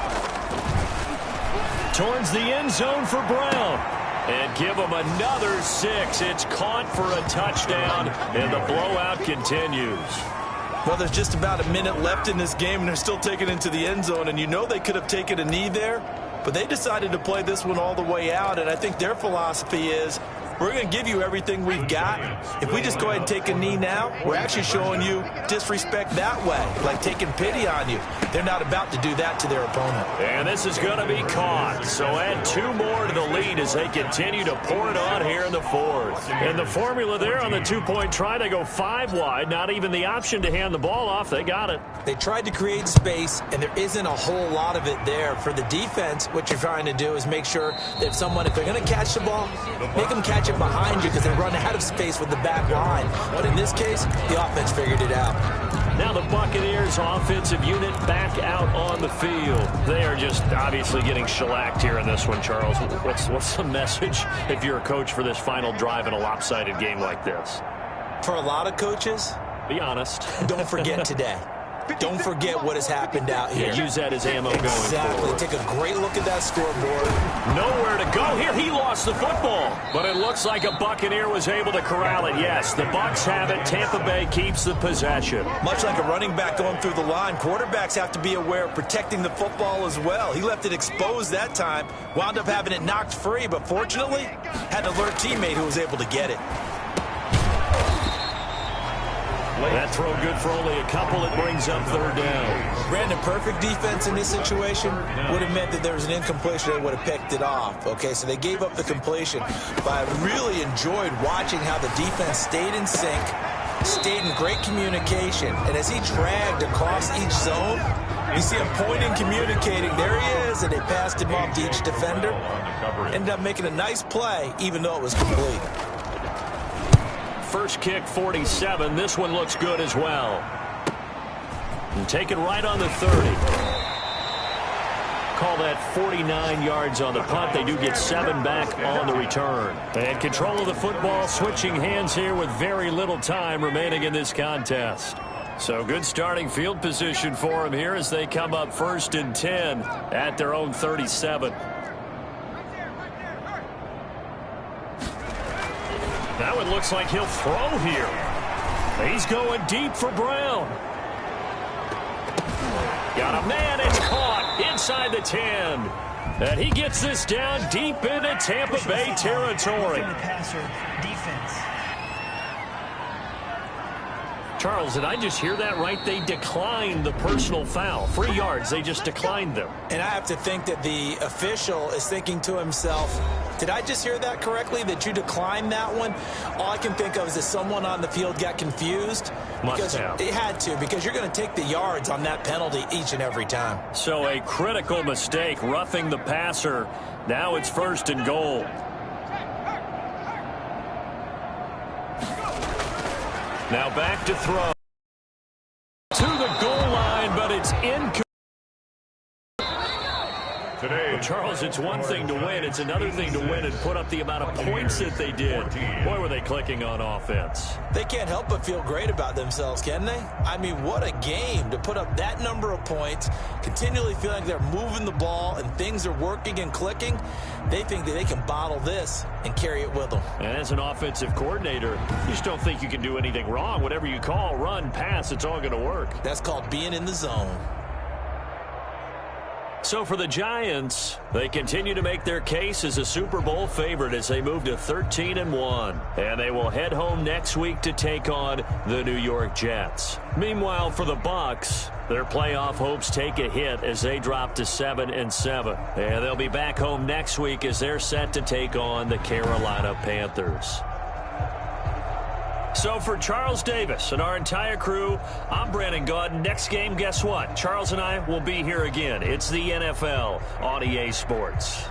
Towards the end zone for Brown. And give them another 6. It's caught for a touchdown, and the blowout continues. Well, there's just about a minute left in this game, and they're still taking it into the end zone. And you know they could have taken a knee there, but they decided to play this one all the way out. And I think their philosophy is, we're going to give you everything we've got. If we just go ahead and take a knee now, we're actually showing you disrespect that way, like taking pity on you. They're not about to do that to their opponent. And this is going to be caught. So add 2 more to the lead as they continue to pour it on here in the 4th. And the formula there on the 2-point try, they go 5 wide. Not even the option to hand the ball off. They got it. They tried to create space, and there isn't a whole lot of it there. For the defense, what you're trying to do is make sure that if they're going to catch the ball, make them catch it behind you because they run out of space with the back line. But in this case, the offense figured it out. Now the Buccaneers offensive unit back out on the field. They are just obviously getting shellacked here in this one, Charles. What's the message if you're a coach for this final drive in a lopsided game like this? For a lot of coaches, be honest. Don't forget today. Don't forget what has happened out here. Yeah, use that as ammo going forward. Take a great look at that scoreboard. Nowhere to go here. He lost the football. But it looks like a Buccaneer was able to corral it. Yes, the Bucs have it. Tampa Bay keeps the possession. Much like a running back going through the line, quarterbacks have to be aware of protecting the football as well. He left it exposed that time, wound up having it knocked free, but fortunately, had an alert teammate who was able to get it. That throw good for only a couple. It brings up 3rd down. Brandon, perfect defense in this situation would have meant that there was an incompletion. They would have picked it off. Okay, so they gave up the completion. But I really enjoyed watching how the defense stayed in sync, stayed in great communication. And as he dragged across each zone, you see him pointing, communicating. There he is, and they passed him off to each defender. Ended up making a nice play, even though it was complete. First kick, 47. This one looks good as well. And take it right on the 30. Call that 49 yards on the punt. They do get 7 back on the return. And control of the football, switching hands here with very little time remaining in this contest. So good starting field position for them here as they come up 1st and 10 at their own 37. Now it looks like he'll throw here. He's going deep for Brown. Got a man. It's caught inside the 10. And he gets this down deep into Tampa Bay territory. Charles, did I just hear that right? They declined the personal foul. 3 yards. They just declined them. And I have to think that the official is thinking to himself, did I just hear that correctly, that you declined that one? All I can think of is that someone on the field got confused. Must have. It had to, because you're going to take the yards on that penalty each and every time. So a critical mistake, roughing the passer. Now it's 1st and goal. Now back to throw. To the goal line, but it's incomplete. Well, Charles, it's one thing to win. It's another thing to win and put up the amount of points that they did. Boy, were they clicking on offense. They can't help but feel great about themselves, can they? I mean, what a game to put up that number of points, continually feeling like they're moving the ball and things are working and clicking. They think that they can bottle this and carry it with them. And as an offensive coordinator, you just don't think you can do anything wrong. Whatever you call, run, pass, it's all going to work. That's called being in the zone. So for the Giants, they continue to make their case as a Super Bowl favorite as they move to 13-1. And they will head home next week to take on the New York Jets. Meanwhile, for the Bucs, their playoff hopes take a hit as they drop to 7-7. And they'll be back home next week as they're set to take on the Carolina Panthers. So for Charles Davis and our entire crew, I'm Brandon Gaudin. Next game, guess what? Charles and I will be here again. It's the NFL on EA Sports.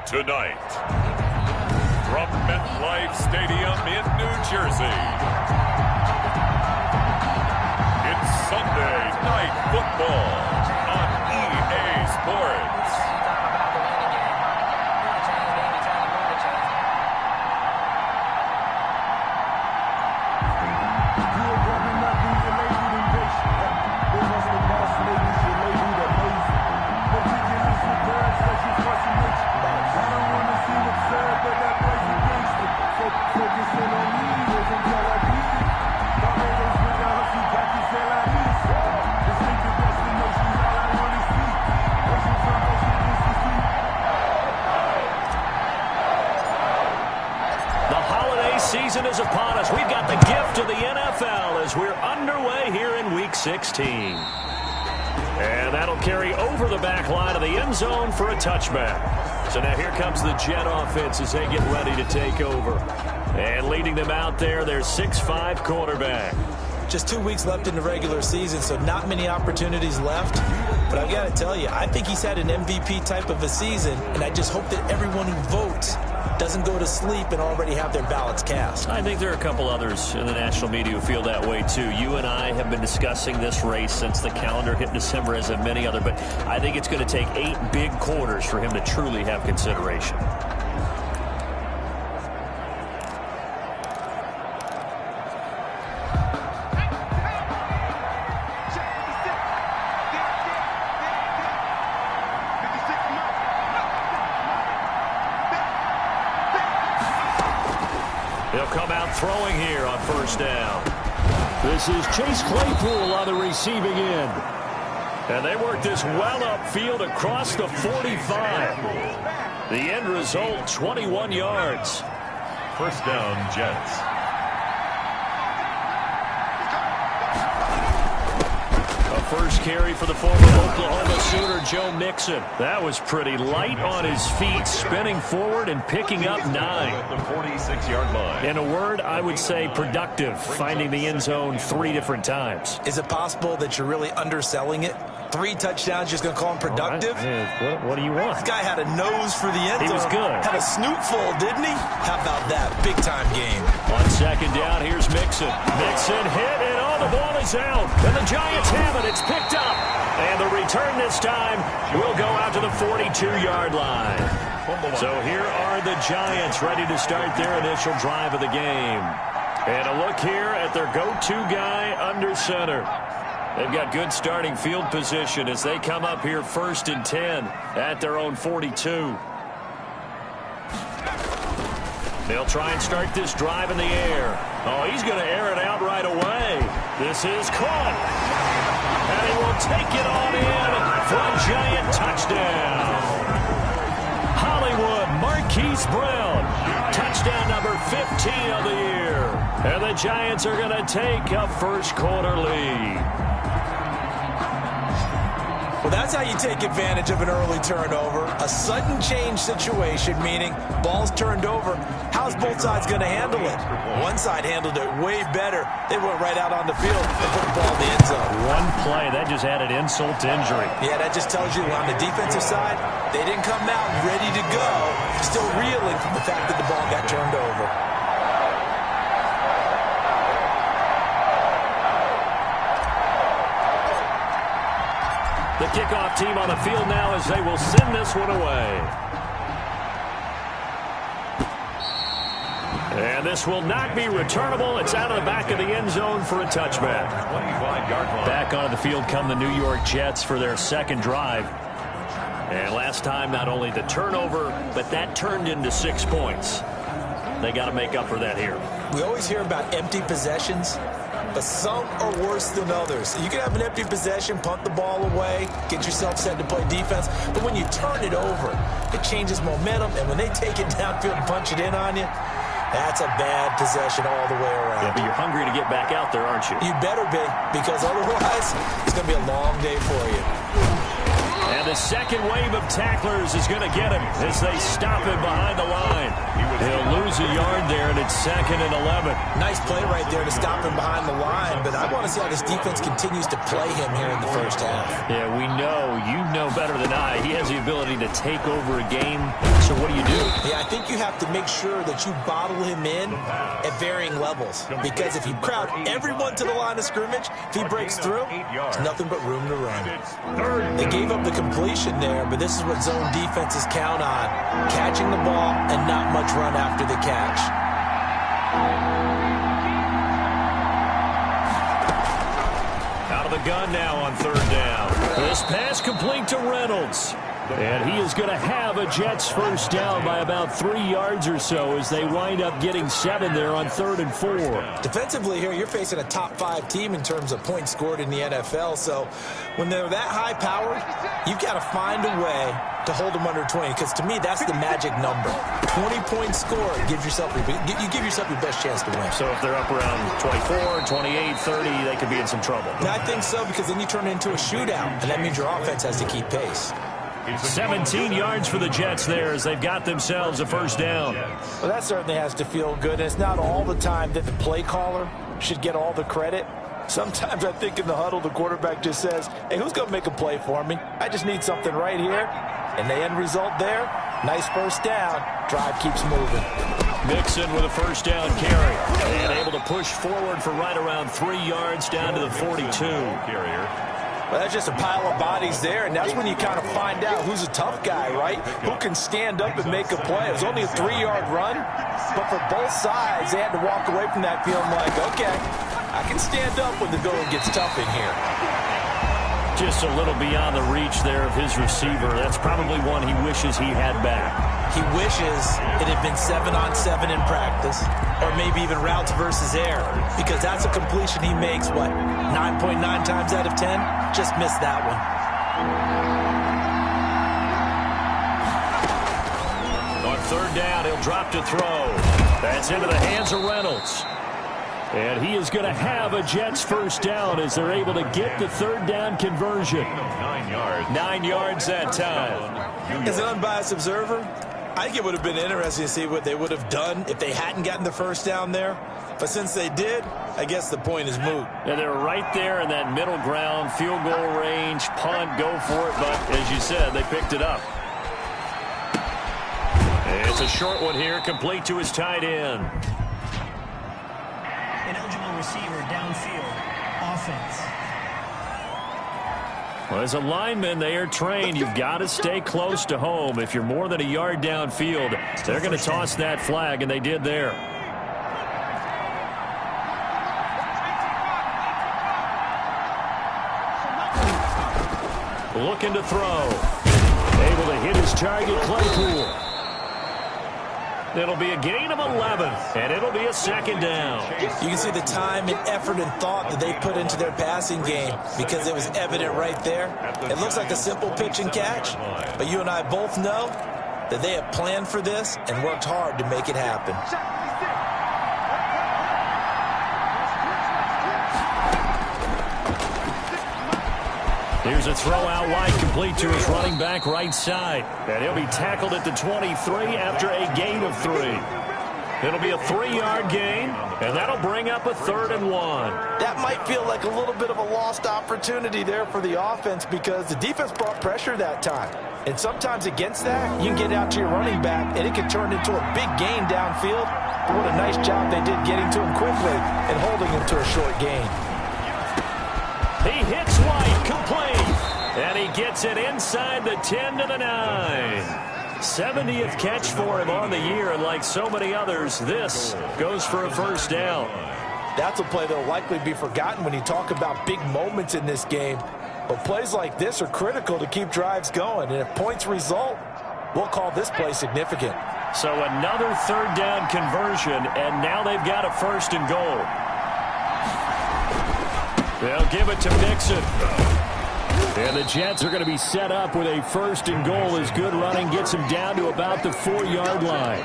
Tonight, from MetLife Stadium in New Jersey, it's Sunday Night Football on EA Sports. is upon us. We've got the gift of the NFL as we're underway here in Week 16. And that'll carry over the back line of the end zone for a touchback. So now here comes the Jet offense as they get ready to take over. And leading them out there, their 6'5" quarterback. Just 2 weeks left in the regular season, so not many opportunities left. But I've got to tell you, I think he's had an MVP type of a season, and I just hope that everyone who votes doesn't go to sleep and already have their ballots cast. I think there are a couple others in the national media who feel that way, too. You and I have been discussing this race since the calendar hit December, as have many other, but I think it's going to take 8 big quarters for him to truly have consideration. He'll come out throwing here on first down. This is Chase Claypool on the receiving end. And they work this well upfield across the 45. The end result, 21 yards. First down, Jets. First carry for the former Oklahoma Sooner, Joe Mixon. That was pretty light on his feet, spinning forward and picking up 9. At the 46-yard line. In a word, I would say productive, finding the end zone 3 different times. Is it possible that you're really underselling it? 3 touchdowns, just going to call him productive? Right. What do you want? This guy had a nose for the end zone. He was good. Had a snoot full, didn't he? How about that? Big-time game. On second down, here's Mixon. Mixon hit, and the ball is out. And the Giants have it. It's picked up. And the return this time will go out to the 42-yard line. So here are the Giants ready to start their initial drive of the game. And a look here at their go-to guy under center. They've got good starting field position as they come up here 1st and 10 at their own 42. They'll try and start this drive in the air. Oh, he's going to air it out right away. This is caught. And he will take it on in for a Giant touchdown. Hollywood Marquise Brown. Touchdown number 15 of the year. And the Giants are going to take a first quarter lead. Well, that's how you take advantage of an early turnover. A sudden change situation, meaning ball's turned over. How's both sides going to handle it? One side handled it way better. They went right out on the field and put the ball in the end zone. One play, that just added insult to injury. Yeah, that just tells you on the defensive side, they didn't come out ready to go, still reeling from the fact that the ball got turned over. The kickoff team on the field now as they will send this one away. And this will not be returnable. It's out of the back of the end zone for a touchback. 25-yard line. Back onto the field come the New York Jets for their second drive. And last time, not only the turnover, but that turned into 6 points. They got to make up for that here. We always hear about empty possessions, but some are worse than others. You can have an empty possession, punt the ball away, get yourself set to play defense, but when you turn it over, it changes momentum, and when they take it downfield and punch it in on you, that's a bad possession all the way around. Yeah, but you're hungry to get back out there, aren't you? You better be, because otherwise, it's going to be a long day for you. And the second wave of tacklers is going to get him as they stop him behind the line. He'll lose a yard there, and it's 2nd and 11. Nice play right there to stop him behind the line, but I want to see how this defense continues to play him here in the first half. Yeah, we know. You know better than I. He has the ability to take over a game. So what do you do? Yeah, I think you have to make sure that you bottle him in at varying levels. Because if you crowd everyone to the line of scrimmage, if he breaks through, there's nothing but room to run. They gave up the completion there, but this is what zone defenses count on. Catching the ball and not much run after the catch. Out of the gun now on 3rd down. This pass complete to Reynolds. And he is going to have a Jets first down by about 3 yards or so as they wind up getting 7 there on 3rd and 4. Defensively here, you're facing a top 5 team in terms of points scored in the NFL. So when they're that high-powered, you've got to find a way to hold them under 20. Because to me, that's the magic number. 20-point score, you give yourself your best chance to win. So if they're up around 24, 28, 30, they could be in some trouble. And I think so, because then you turn it into a shootout, and that means your offense has to keep pace. 17 yards for the Jets there as they've got themselves a first down. Well, that certainly has to feel good. And it's not all the time that the play caller should get all the credit. Sometimes I think in the huddle, the quarterback just says, hey, who's going to make a play for me? I just need something right here. And the end result there, nice first down. Drive keeps moving. Mixon with a first down carry. And able to push forward for right around 3 yards down to the 42. Carrier. Well, that's just a pile of bodies there, and that's when you kind of find out who's a tough guy, right? Who can stand up and make a play. It was only a 3-yard run, but for both sides, they had to walk away from that feeling like, okay, I can stand up when the going gets tough in here. Just a little beyond the reach there of his receiver. That's probably one he wishes he had back. He wishes it had been 7-on-7 in practice, or maybe even routes versus air, because that's a completion he makes, what, 9.9 times out of 10? Just missed that one. On 3rd down, he'll drop to throw. That's into the hands of Reynolds. And he is going to have a Jets first down as they're able to get the 3rd down conversion. 9 yards. 9 yards that time. As an unbiased observer, I think it would have been interesting to see what they would have done if they hadn't gotten the first down there. But since they did, I guess the point is moot. Yeah, they're right there in that middle ground, field goal range, punt, go for it. But as you said, they picked it up. It's a short one here, complete to his tight end. An eligible receiver downfield. Offense. Well, as a lineman, they are trained. You've got to stay close to home. If you're more than a yard downfield, they're going to toss that flag, and they did there. Looking to throw. Able to hit his target, Claypool. It'll be a gain of 11, and it'll be a 2nd down. You can see the time and effort and thought that they put into their passing game because it was evident right there. It looks like a simple pitch and catch, but you and I both know that they have planned for this and worked hard to make it happen. Here's a throw out wide, complete to his running back right side. And he'll be tackled at the 23 after a gain of 3. It'll be a 3-yard gain, and that'll bring up a 3rd and 1. That might feel like a little bit of a lost opportunity there for the offense because the defense brought pressure that time. And sometimes against that, you can get out to your running back, and it can turn into a big gain downfield. But what a nice job they did getting to him quickly and holding him to a short gain. He hits White, complete, and he gets it inside the 10 to the 9. 70th catch for him on the year, and like so many others, this goes for a first down. That's a play that will likely be forgotten when you talk about big moments in this game. But plays like this are critical to keep drives going, and if points result, we'll call this play significant. So another 3rd down conversion, and now they've got a 1st and goal. They'll give it to Mixon. And the Jets are going to be set up with a 1st and goal as good running gets them down to about the 4-yard line.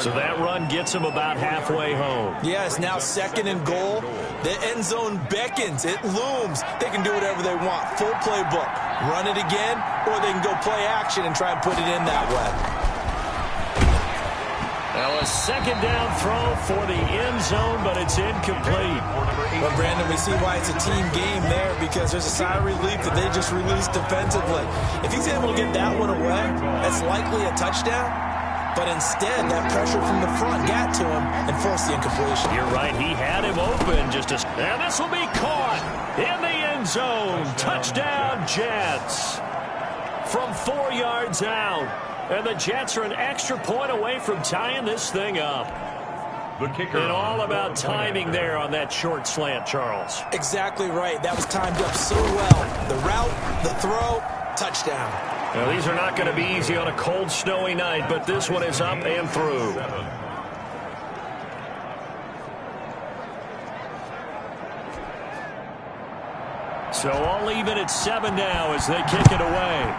So that run gets them about halfway home. Yeah, it's now 2nd and goal. The end zone beckons. It looms. They can do whatever they want. Full playbook. Run it again, or they can go play action and try and put it in that way. Now a 2nd down throw for the end zone, but it's incomplete. Well, Brandon, we see why it's a team game there because there's a sigh of relief that they just released defensively. If he's able to get that one away, that's likely a touchdown. But instead, that pressure from the front got to him and forced the incompletion. You're right. He had him open. And this will be caught in the end zone. Touchdown, Jets. From 4 yards out. And the Jets are an extra point away from tying this thing up. The kicker. And all about timing there on that short slant, Charles. Exactly right. That was timed up so well. The route, the throw, Touchdown. Now, these are not going to be easy on a cold, snowy night, but this one is up and through. So all even at 7 now as they kick it away.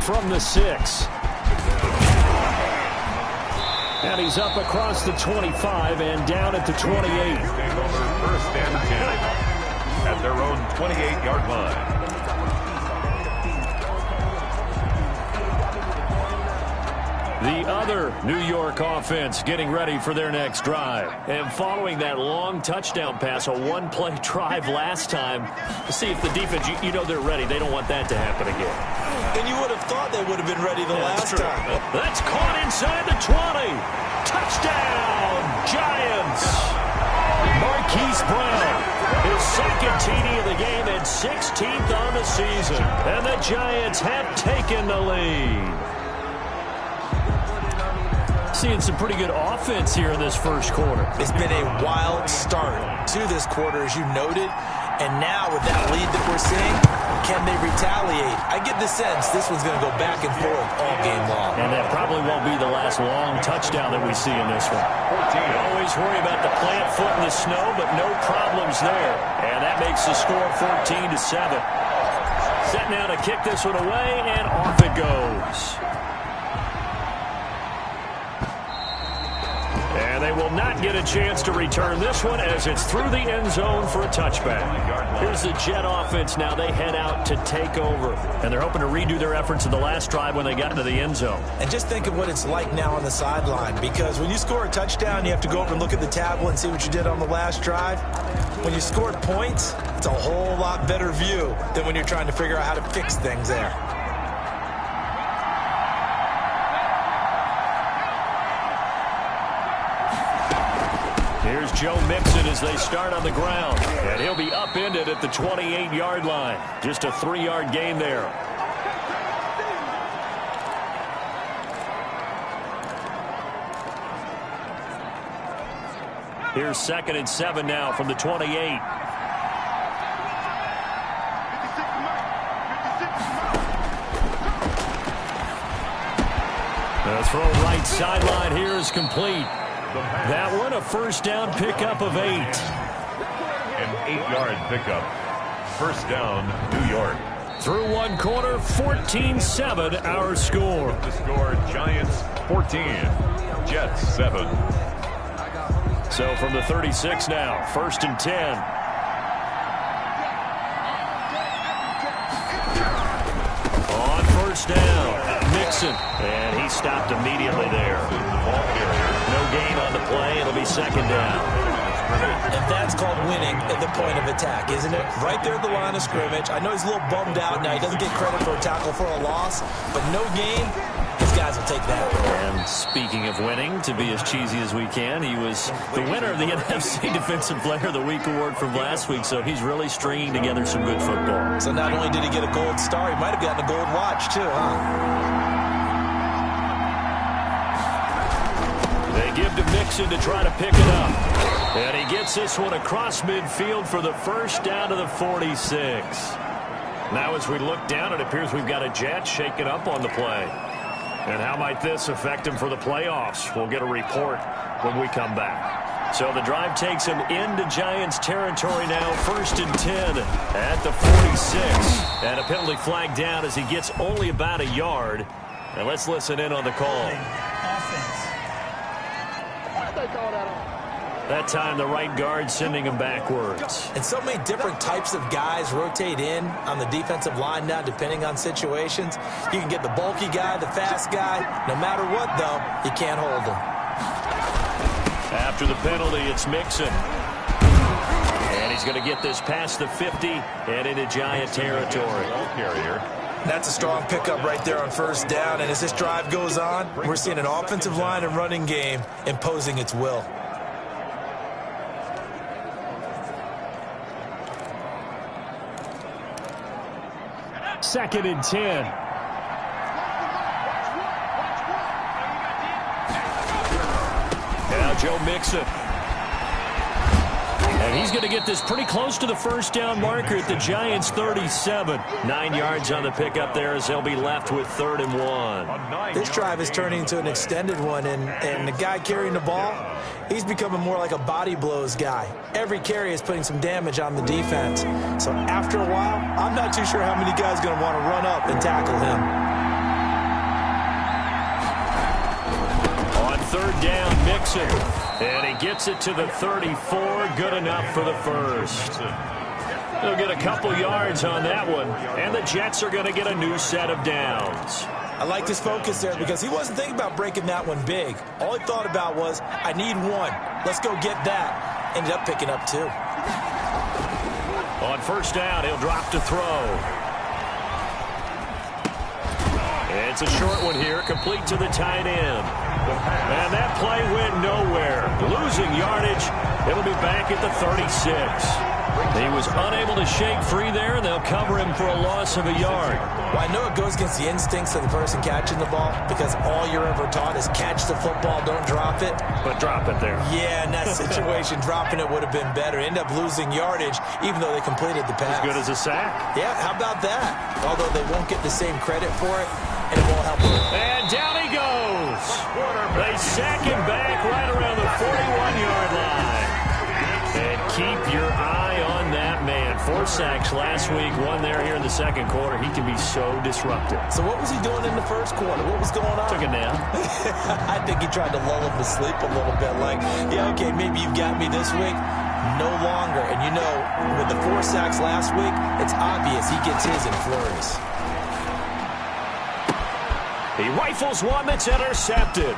From the 6. And he's up across the 25 and down at the 28. First and 10 at their own 28-yard line. The other New York offense getting ready for their next drive. And following that long touchdown pass, a one-play drive last time, to see if the defense, you know they're ready. They don't want that to happen again. And you would have thought they would have been ready the last time. That's caught inside the 20. Touchdown, Giants. Marquise Brown, his second TD of the game and 16th on the season. And the Giants have taken the lead. Seeing some pretty good offense here in this first quarter. It's been a wild start to this quarter, as you noted. And now with that lead that we're seeing, can they retaliate? I get the sense this one's going to go back and forth all game long. And that probably won't be the last long touchdown that we see in this one. You always worry about the plant foot in the snow, but no problems there. And that makes the score 14-7. Set now to kick this one away, and off it goes. And they will not get a chance to return this one as it's through the end zone for a touchback. Here's the Jet offense now. They head out to take over. And they're hoping to redo their efforts in the last drive when they got into the end zone. And just think of what it's like now on the sideline. Because when you score a touchdown, you have to go over and look at the tablet and see what you did on the last drive. When you scored points, it's a whole lot better view than when you're trying to figure out how to fix things there. Here's Joe Mixon as they start on the ground. And he'll be upended at the 28-yard line. Just a 3-yard gain there. Here's 2nd and 7 now from the 28. The throw right sideline here is complete. That one, a first down pickup of 8. An 8-yard pickup. First down, New York. Through one quarter, 14-7 our score. The score, Giants 14, Jets 7. So from the 36 now, 1st and 10. On first down, Mixon. And he stopped immediately there. Ball carrier. No gain on the play. It'll be 2nd down. And that's called winning at the point of attack, isn't it? Right there at the line of scrimmage. I know he's a little bummed out now. He doesn't get credit for a tackle for a loss, but no gain, his guys will take that. And speaking of winning, to be as cheesy as we can, he was the winner of the NFC Defensive Player of the Week award from last week, so he's really stringing together some good football. So not only did he get a gold star, he might have gotten a gold watch too, huh? They give to Mixon to try to pick it up. And he gets this one across midfield for the first down to the 46. Now as we look down, it appears we've got a Jet shaken up on the play. And how might this affect him for the playoffs? We'll get a report when we come back. So the drive takes him into Giants territory now, 1st and 10 at the 46. And a penalty flag down as he gets only about a yard. And let's listen in on the call. Offense. That time the right guard sending him backwards. And so many different types of guys rotate in on the defensive line now, depending on situations. You can get the bulky guy, the fast guy. No matter what, though, you can't hold him. After the penalty, it's Mixon. And he's going to get this past the 50 and into Giant territory. Carrier. That's a strong pickup right there on first down. And as this drive goes on, we're seeing an offensive line and running game imposing its will. Second and 10. Now Joe Mixon. And he's going to get this pretty close to the first down marker at the Giants' 37. 9 yards on the pickup there as they'll be left with 3rd and 1. This drive is turning into an extended one, and the guy carrying the ball, he's becoming more like a body blows guy. Every carry is putting some damage on the defense. So after a while, I'm not too sure how many guys are going to want to run up and tackle him. On 3rd down, Mixon. And he gets it to the 34. Good enough for the first. They'll get a couple yards on that one. And the Jets are going to get a new set of downs. I like his focus there because he wasn't thinking about breaking that one big. All he thought about was, I need one. Let's go get that. Ended up picking up 2. On 1st down, he'll drop to throw. It's a short one here, complete to the tight end. And that play went nowhere. Losing yardage. It'll be back at the 36. He was unable to shake free there, and they'll cover him for a loss of a yard. Well, I know it goes against the instincts of the person catching the ball because all you're ever taught is catch the football, don't drop it. But drop it there. Yeah, in that situation, dropping it would have been better. End up losing yardage, even though they completed the pass. As good as a sack. Yeah, how about that? Although they won't get the same credit for it, and it won't help them. And down he goes. They sack him back right around the 41-yard line. And keep your eye on that man. 4 sacks last week, 1 there here in the second quarter. He can be so disruptive. So what was he doing in the first quarter? What was going on? Took a nap. I think he tried to lull him to sleep a little bit. Like, yeah, okay, maybe you've got me this week. No longer. And you know, with the 4 sacks last week, it's obvious he gets his in flurries. He rifles one that's intercepted.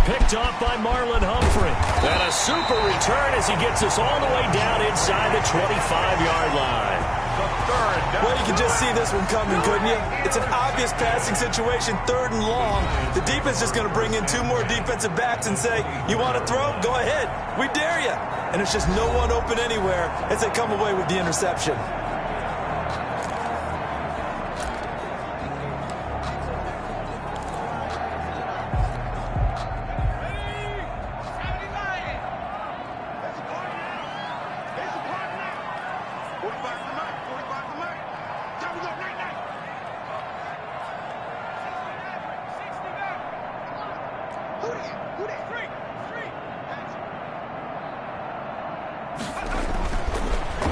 Picked off by Marlon Humphrey. And a super return as he gets us all the way down inside the 25-yard line. Well, you can just see this one coming, couldn't you? It's an obvious passing situation, 3rd and long. The defense is going to bring in 2 more defensive backs and say, you want to throw? Go ahead. We dare you. And it's just no one open anywhere as they come away with the interception.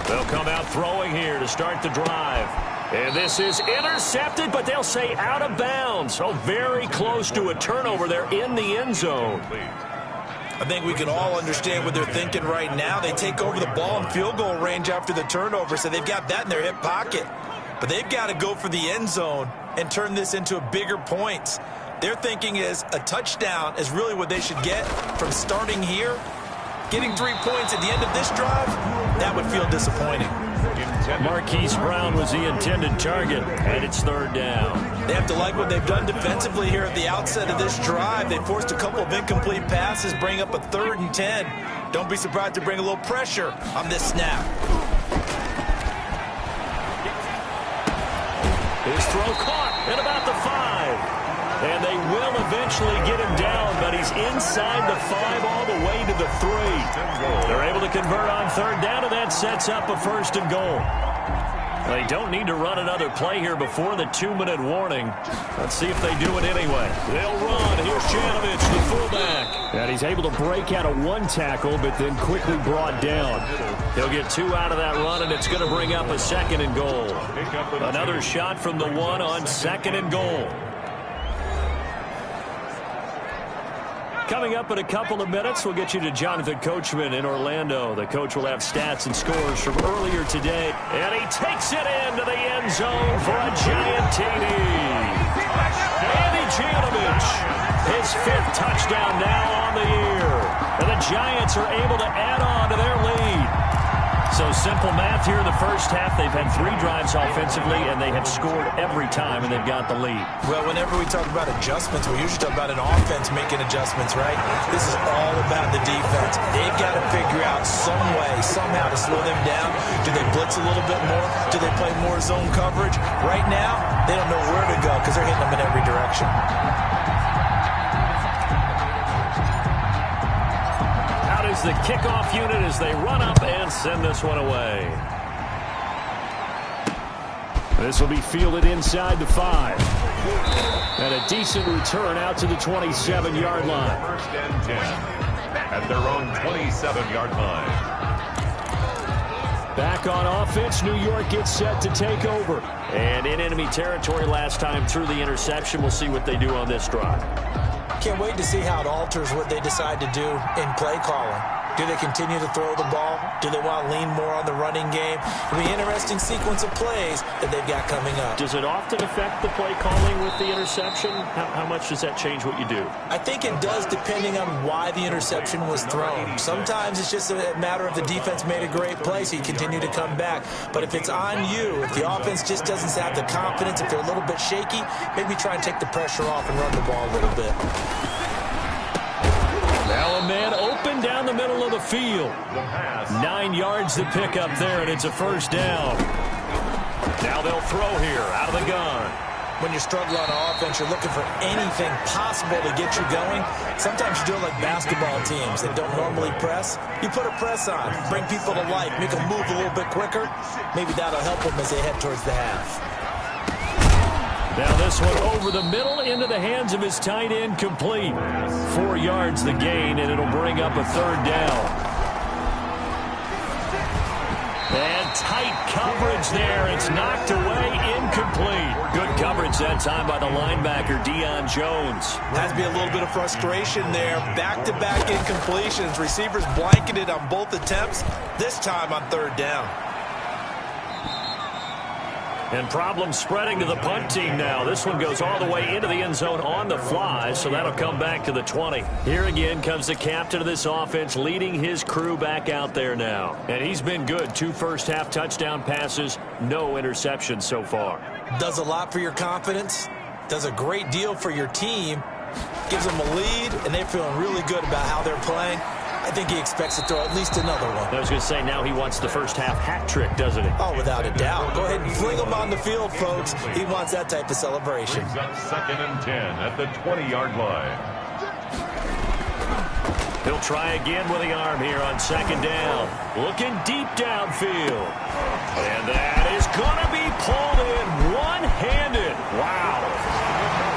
They'll come out throwing here to start the drive. And this is intercepted, but they'll say out of bounds. So very close to a turnover there in the end zone. I think we can all understand what they're thinking right now. They take over the ball in field goal range after the turnover, so they've got that in their hip pocket. But they've got to go for the end zone and turn this into a bigger point. Their thinking is a touchdown is really what they should get from starting here. Getting 3 points at the end of this drive, that would feel disappointing. Marquise Brown was the intended target, and it's 3rd down. They have to like what they've done defensively here at the outset of this drive. They forced a couple of incomplete passes, bring up a 3rd and 10. Don't be surprised to bring a little pressure on this snap. His throw caught at about the 5. And they will eventually get him down, but he's inside the 5 all the way to the 3. They're able to convert on 3rd down, and that sets up a 1st and goal. They don't need to run another play here before the 2-minute warning. Let's see if they do it anyway. They'll run. Here's Janovich, the fullback. And he's able to break out of 1 tackle, but then quickly brought down. He'll get 2 out of that run, and it's going to bring up a 2nd and goal. Another shot from the 1 on 2nd and goal. Coming up in a couple of minutes, we'll get you to Jonathan Coachman in Orlando. The coach will have stats and scores from earlier today. And he takes it into the end zone for a giant TD. Andy Janovich, his 5th touchdown now on the year. And the Giants are able to add on to their lead. So simple math here in the first half. They've had 3 drives offensively, and they have scored every time, and they've got the lead. Well, whenever we talk about adjustments, we usually talk about an offense making adjustments, right? This is all about the defense. They've got to figure out some way, somehow to slow them down. Do they blitz a little bit more? Do they play more zone coverage? Right now, they don't know where to go because they're hitting them in every direction. the kickoff unit as they run up and send this one away. This will be fielded inside the 5. And a decent return out to the 27-yard line. First and 10 at their own 27-yard line. Back on offense, New York gets set to take over. And in enemy territory last time through the interception. We'll see what they do on this drive. Can't wait to see how it alters what they decide to do in play calling. Do they continue to throw the ball? Do they want to lean more on the running game? It'll be an interesting sequence of plays that they've got coming up. Does it often affect the play calling with the interception? How much does that change what you do? I think it does depending on why the interception was thrown. Sometimes it's just a matter of the defense made a great play, so you continue to come back. But if it's on you, if the offense just doesn't have the confidence, if they're a little bit shaky, maybe try and take the pressure off and run the ball a little bit. Now a man open down the middle of the field. 9 yards to pick up there, and it's a first down. Now they'll throw here out of the gun. When you're struggling on offense, you're looking for anything possible to get you going. Sometimes you do it like basketball teams that don't normally press. You put a press on, bring people to life, make them move a little bit quicker. Maybe that'll help them as they head towards the half. Now this one over the middle into the hands of his tight end, complete. 4 yards the gain, and it'll bring up a third down. And tight coverage there. It's knocked away, incomplete. Good coverage that time by the linebacker, Deion Jones. Has to be a little bit of frustration there. Back-to-back incompletions. Receivers blanketed on both attempts, this time on third down. And problems spreading to the punt team now. This one goes all the way into the end zone on the fly, so that'll come back to the 20. Here again comes the captain of this offense, leading his crew back out there now. And he's been good. 2 first-half touchdown passes, no interceptions so far. Does a lot for your confidence. Does a great deal for your team. Gives them a lead, and they're feeling really good about how they're playing. I think he expects to throw at least another one. I was going to say, now he wants the first half hat trick, doesn't he? Oh, without a doubt. Go ahead and fling him on the field, folks. He wants that type of celebration. Brings up 2nd and 10 at the 20-yard line. He'll try again with the arm here on 2nd down. Looking deep downfield. And that is going to be pulled in one-handed. Wow.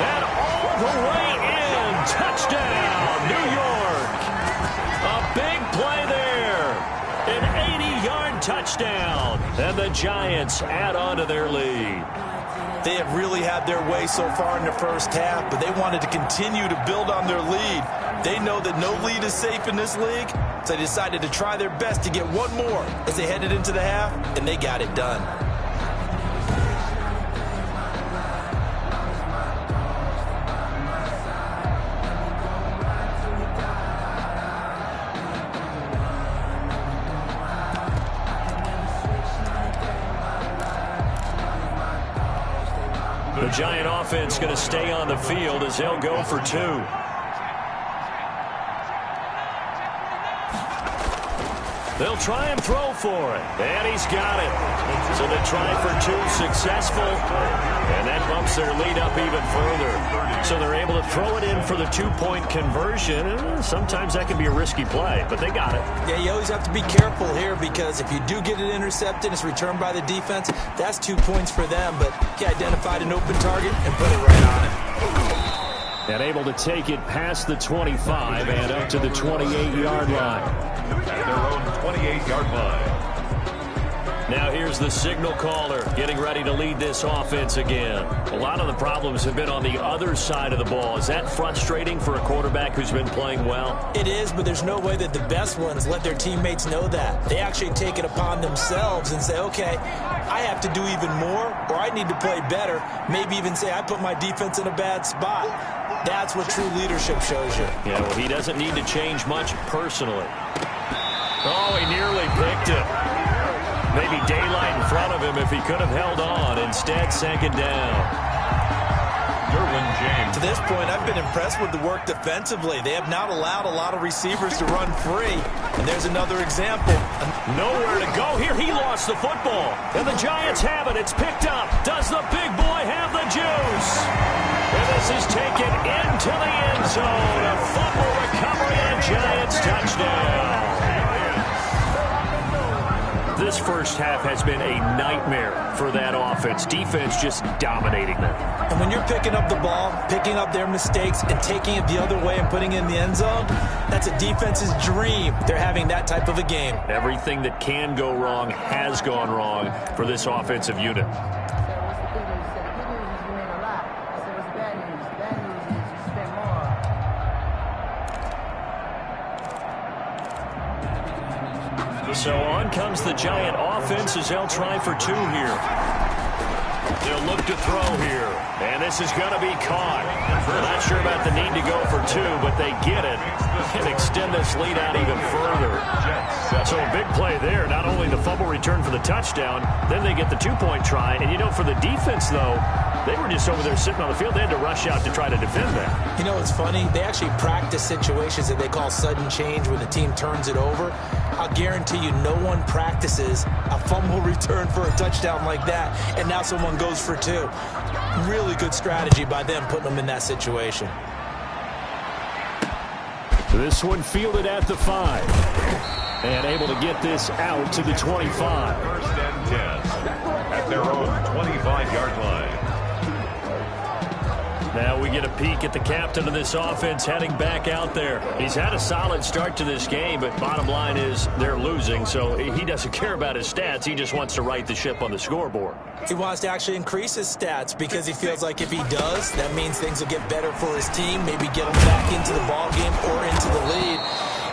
And all the way in. Touchdown, New York. A big play there. An 80-yard touchdown. And the Giants add on to their lead. They have really had their way so far in the first half, but they wanted to continue to build on their lead. They know that no lead is safe in this league, so they decided to try their best to get one more as they headed into the half, and they got it done. The Giant offense going to stay on the field as they'll go for 2. They'll try and throw for it. And he's got it. So they try for 2, successful. And that bumps their lead up even further. So they're able to throw it in for the 2-point conversion. And sometimes that can be a risky play, but they got it. Yeah, you always have to be careful here because if you do get it intercepted, it's returned by the defense, that's 2 points for them. But he identified an open target and put it right on it. And able to take it past the 25 and up to the 28-yard line. At their own 28-yard line. Now here's the signal caller getting ready to lead this offense again. A lot of the problems have been on the other side of the ball. Is that frustrating for a quarterback who's been playing well? It is, but there's no way that the best ones let their teammates know that. They actually take it upon themselves and say, okay, I have to do even more, or I need to play better. Maybe even say I put my defense in a bad spot. That's what true leadership shows you. Yeah, well, he doesn't need to change much personally. Oh, he nearly picked it. Maybe daylight in front of him if he could have held on. Instead, 2nd down. To this point, I've been impressed with the work defensively. They have not allowed a lot of receivers to run free. And there's another example. Nowhere to go here. He lost the football. And the Giants have it. It's picked up. Does the big boy have the juice? And this is taken into the end zone. A fumble recovery and Giants touchdown. This first half has been a nightmare for that offense. Defense just dominating them. And when you're picking up the ball, picking up their mistakes, and taking it the other way and putting it in the end zone, that's a defense's dream. They're having that type of a game. Everything that can go wrong has gone wrong for this offensive unit. So on comes the Giant offense as they'll try for two here. They'll look to throw here. And this is going to be caught. We're not sure about the need to go for two, but they get it and extend this lead out even further. So a big play there. Not only the fumble return for the touchdown, then they get the two-point try. And, you know, for the defense, though, they were just over there sitting on the field. They had to rush out to try to defend that. You know, it's funny. They actually practice situations that they call sudden change when the team turns it over. I'll guarantee you no one practices a fumble return for a touchdown like that, and now someone goes for two. Really good strategy by them putting them in that situation. This one fielded at the 5. And able to get this out to the 25. First and 10 at their own 25-yard line. Now we get a peek at the captain of this offense heading back out there. He's had a solid start to this game, but bottom line is they're losing, so he doesn't care about his stats. He just wants to right the ship on the scoreboard. He wants to actually increase his stats because he feels like if he does, that means things will get better for his team, maybe get him back into the ball game or into the lead.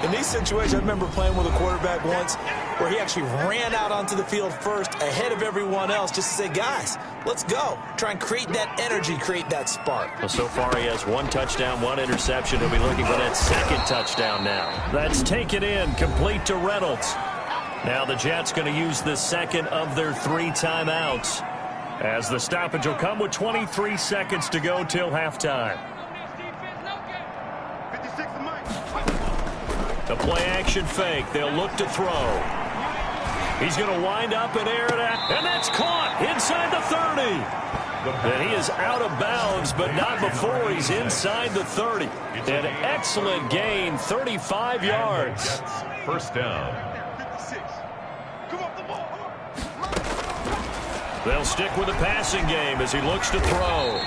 In these situations, I remember playing with a quarterback once where he actually ran out onto the field first ahead of everyone else just to say, guys, let's go. Try and create that energy, create that spark. Well, so far he has 1 touchdown, 1 interception. He'll be looking for that second touchdown now. That's taken in, complete to Reynolds. Now the Jets going to use the second of their 3 timeouts as the stoppage will come with 23 seconds to go till halftime. The play-action fake. They'll look to throw. He's going to wind up and air it out. And that's caught inside the 30. And he is out of bounds, but not before he's inside the 30. An excellent gain, 35 yards. First down. They'll stick with the passing game as he looks to throw.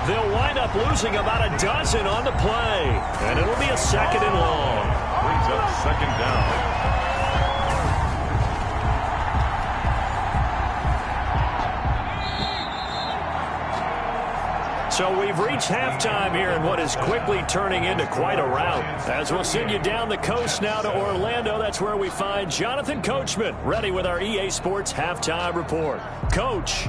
They'll wind up losing about a dozen on the play. And it'll be a second and long. Brings up second down. So we've reached halftime here in what is quickly turning into quite a rout. As we'll send you down the coast now to Orlando, that's where we find Jonathan Coachman ready with our EA Sports halftime report. Coach.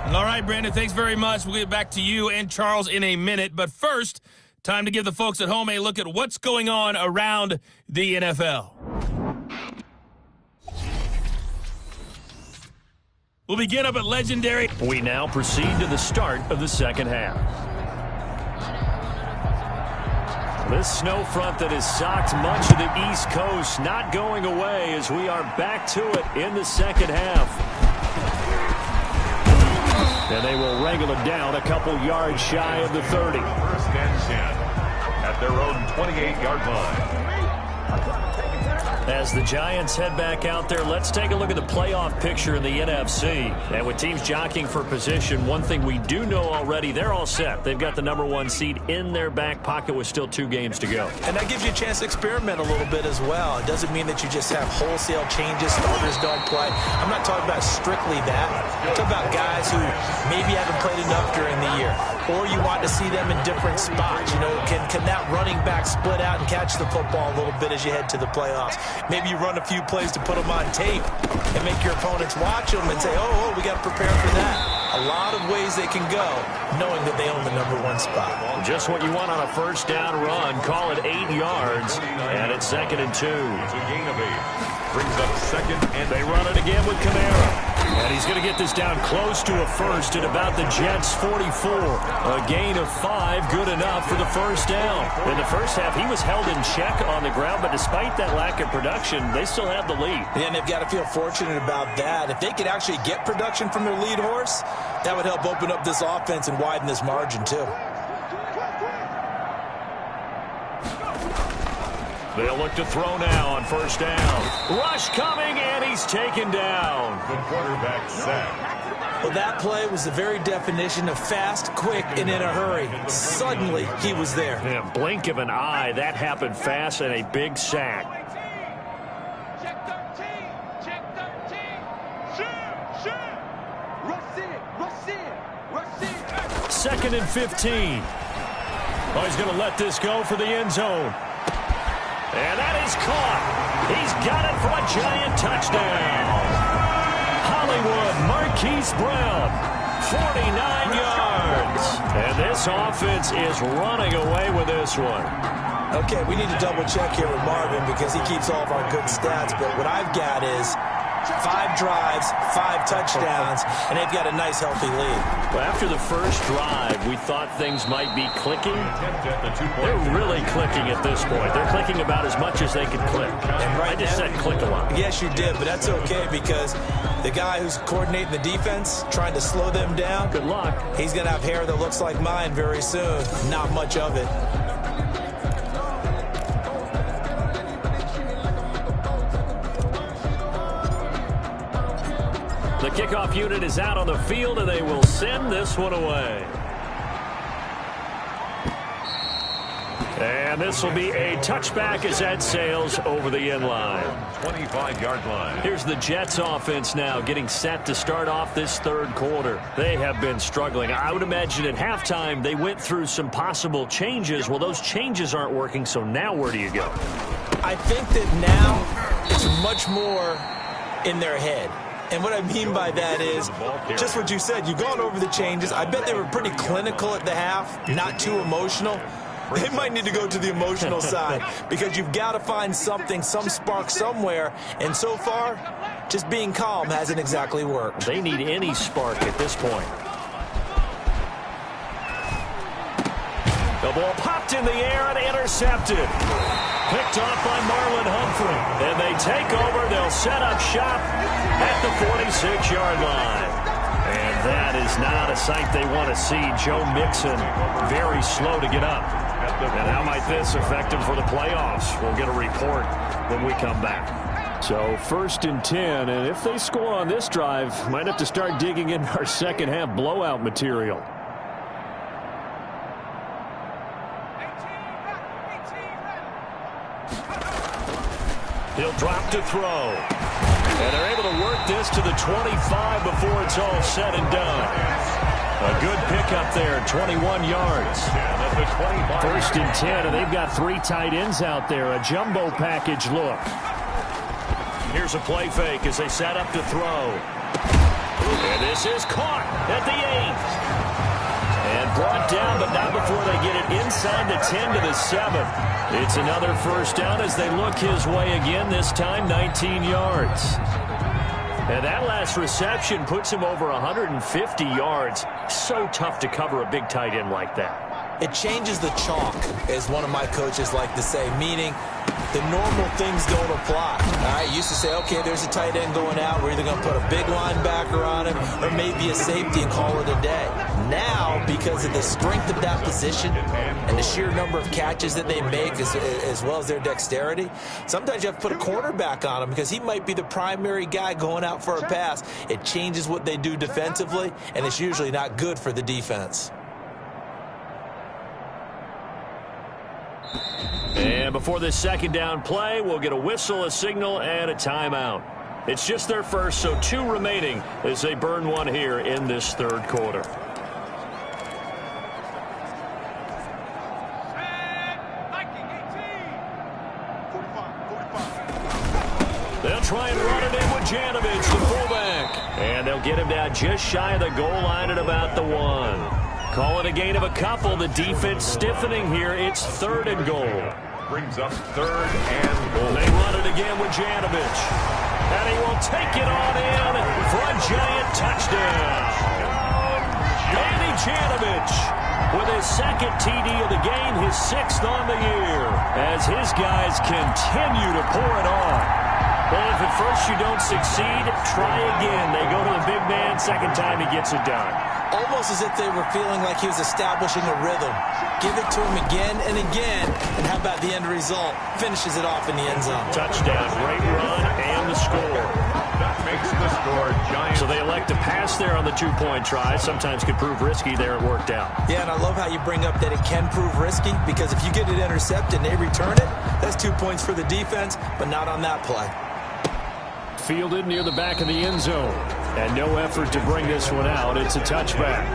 All right, Brandon, thanks very much. We'll get back to you and Charles in a minute. But first, time to give the folks at home a look at what's going on around the NFL. We'll begin up at legendary. We now proceed to the start of the second half. This snow front that has socked much of the East Coast not going away as we are back to it in the second half. And they will wrangle it down a couple yards shy of the 30. First and 10 at their own 28-yard line. As the Giants head back out there, let's take a look at the playoff picture in the NFC. And with teams jockeying for position, one thing we do know already, they're all set. They've got the #1 seed in their back pocket with still 2 games to go. And that gives you a chance to experiment a little bit as well. It doesn't mean that you just have wholesale changes, starters don't play. I'm not talking about strictly that. I'm talking about guys who maybe haven't played enough during the year. Or you want to see them in different spots. You know, can that running back split out and catch the football a little bit as you head to the playoffs? Maybe you run a few plays to put them on tape and make your opponents watch them and say, oh, we got to prepare for that. A lot of ways they can go, knowing that they own the #1 spot. Just what you want on a first down run. Call it 8 yards, and it's 2nd and 2. It's a gain of 8. Brings up second, and they run it again with Kamara. And he's going to get this down close to a first at about the Jets' 44. A gain of 5, good enough for the first down. In the first half, he was held in check on the ground, but despite that lack of production, they still have the lead. And they've got to feel fortunate about that. If they could actually get production from their lead horse, that would help open up this offense and widen this margin, too. They'll look to throw now on first down. Rush coming, and he's taken down. The quarterback sacked. Well, that play was the very definition of fast, quick, and in a hurry. Suddenly, he was there. Yeah, blink of an eye, that happened fast, and a big sack. Check 13. Check 13. Shoot. Rush it. 2nd and 15. Oh, he's going to let this go for the end zone. And that is caught. He's got it for a giant touchdown. Hollywood Marquise Brown, 49 yards. And this offense is running away with this one. Okay, we need to double-check here with Marvin because he keeps all of our good stats. But what I've got is 5 drives, 5 touchdowns, and they've got a nice, healthy lead. Well, after the first drive, we thought things might be clicking. They're really clicking at this point. They're clicking about as much as they can click. And I just said click a lot. Yes, you did, but that's okay because the guy who's coordinating the defense, trying to slow them down, good luck. He's going to have hair that looks like mine very soon. Not much of it. The kickoff unit is out on the field, and they will send this one away. And this will be a touchback as that sails over the end line. 25-yard line. Here's the Jets offense now getting set to start off this third quarter. They have been struggling. I would imagine at halftime they went through some possible changes. Well, those changes aren't working, so now where do you go? I think that now it's much more in their head. And what I mean by that is just what you said. You've gone over the changes. I bet they were pretty clinical at the half, not too emotional. They might need to go to the emotional side because you've got to find something, some spark somewhere. And so far, just being calm hasn't exactly worked. They need any spark at this point. The ball popped in the air and intercepted. Picked off by Marlon Humphrey. And they take over. They'll set up shop at the 46-yard line. And that is not a sight they want to see. Joe Mixon very slow to get up. And how might this affect him for the playoffs? We'll get a report when we come back. So 1st and 10, and if they score on this drive, might have to start digging in our second half blowout material. He'll drop to throw. And they're able to work this to the 25 before it's all said and done. A good pickup there, 21 yards. 1st and 10, and they've got 3 tight ends out there. A jumbo package look. Here's a play fake as they set up to throw. And this is caught at the 8. And brought down, but not before they get it inside the 10 to the 7. It's another first down as they look his way again, this time 19 yards. And that last reception puts him over 150 yards. So tough to cover a big tight end like that. It changes the chalk, as one of my coaches like to say, meaning the normal things don't apply. All right, used to say, okay, there's a tight end going out. We're either going to put a big linebacker on him or maybe a safety and call it a day. Now, because of the strength of that position and the sheer number of catches that they make as well as their dexterity, sometimes you have to put a cornerback on him because he might be the primary guy going out for a pass. It changes what they do defensively, and it's usually not good for the defense. And before this second down play, we'll get a whistle, a signal, and a timeout. It's just their first, so 2 remaining as they burn one here in this third quarter. They'll try and run it in with Janovich, the fullback. And they'll get him down just shy of the goal line at about the 1. Call it a gain of a couple. The defense stiffening here. It's 3rd and goal. Brings up 3rd and goal. They run it again with Janovich. And he will take it on in for a giant touchdown. Danny Janovich with his 2nd TD of the game, his 6th on the year, as his guys continue to pour it on. Well, if at first you don't succeed, try again. They go to the big man. Second time he gets it done. Almost as if they were feeling like he was establishing a rhythm. Give it to him again and again. And how about the end result? Finishes it off in the end zone. Touchdown, great run, and the score. That makes the score Giants. So they elect to pass there on the two-point try. Sometimes could prove risky. There it worked out. Yeah, and I love how you bring up that it can prove risky, because if you get it intercepted and they return it, that's 2 points for the defense, but not on that play. Fielded near the back of the end zone. And no effort to bring this one out. It's a touchback.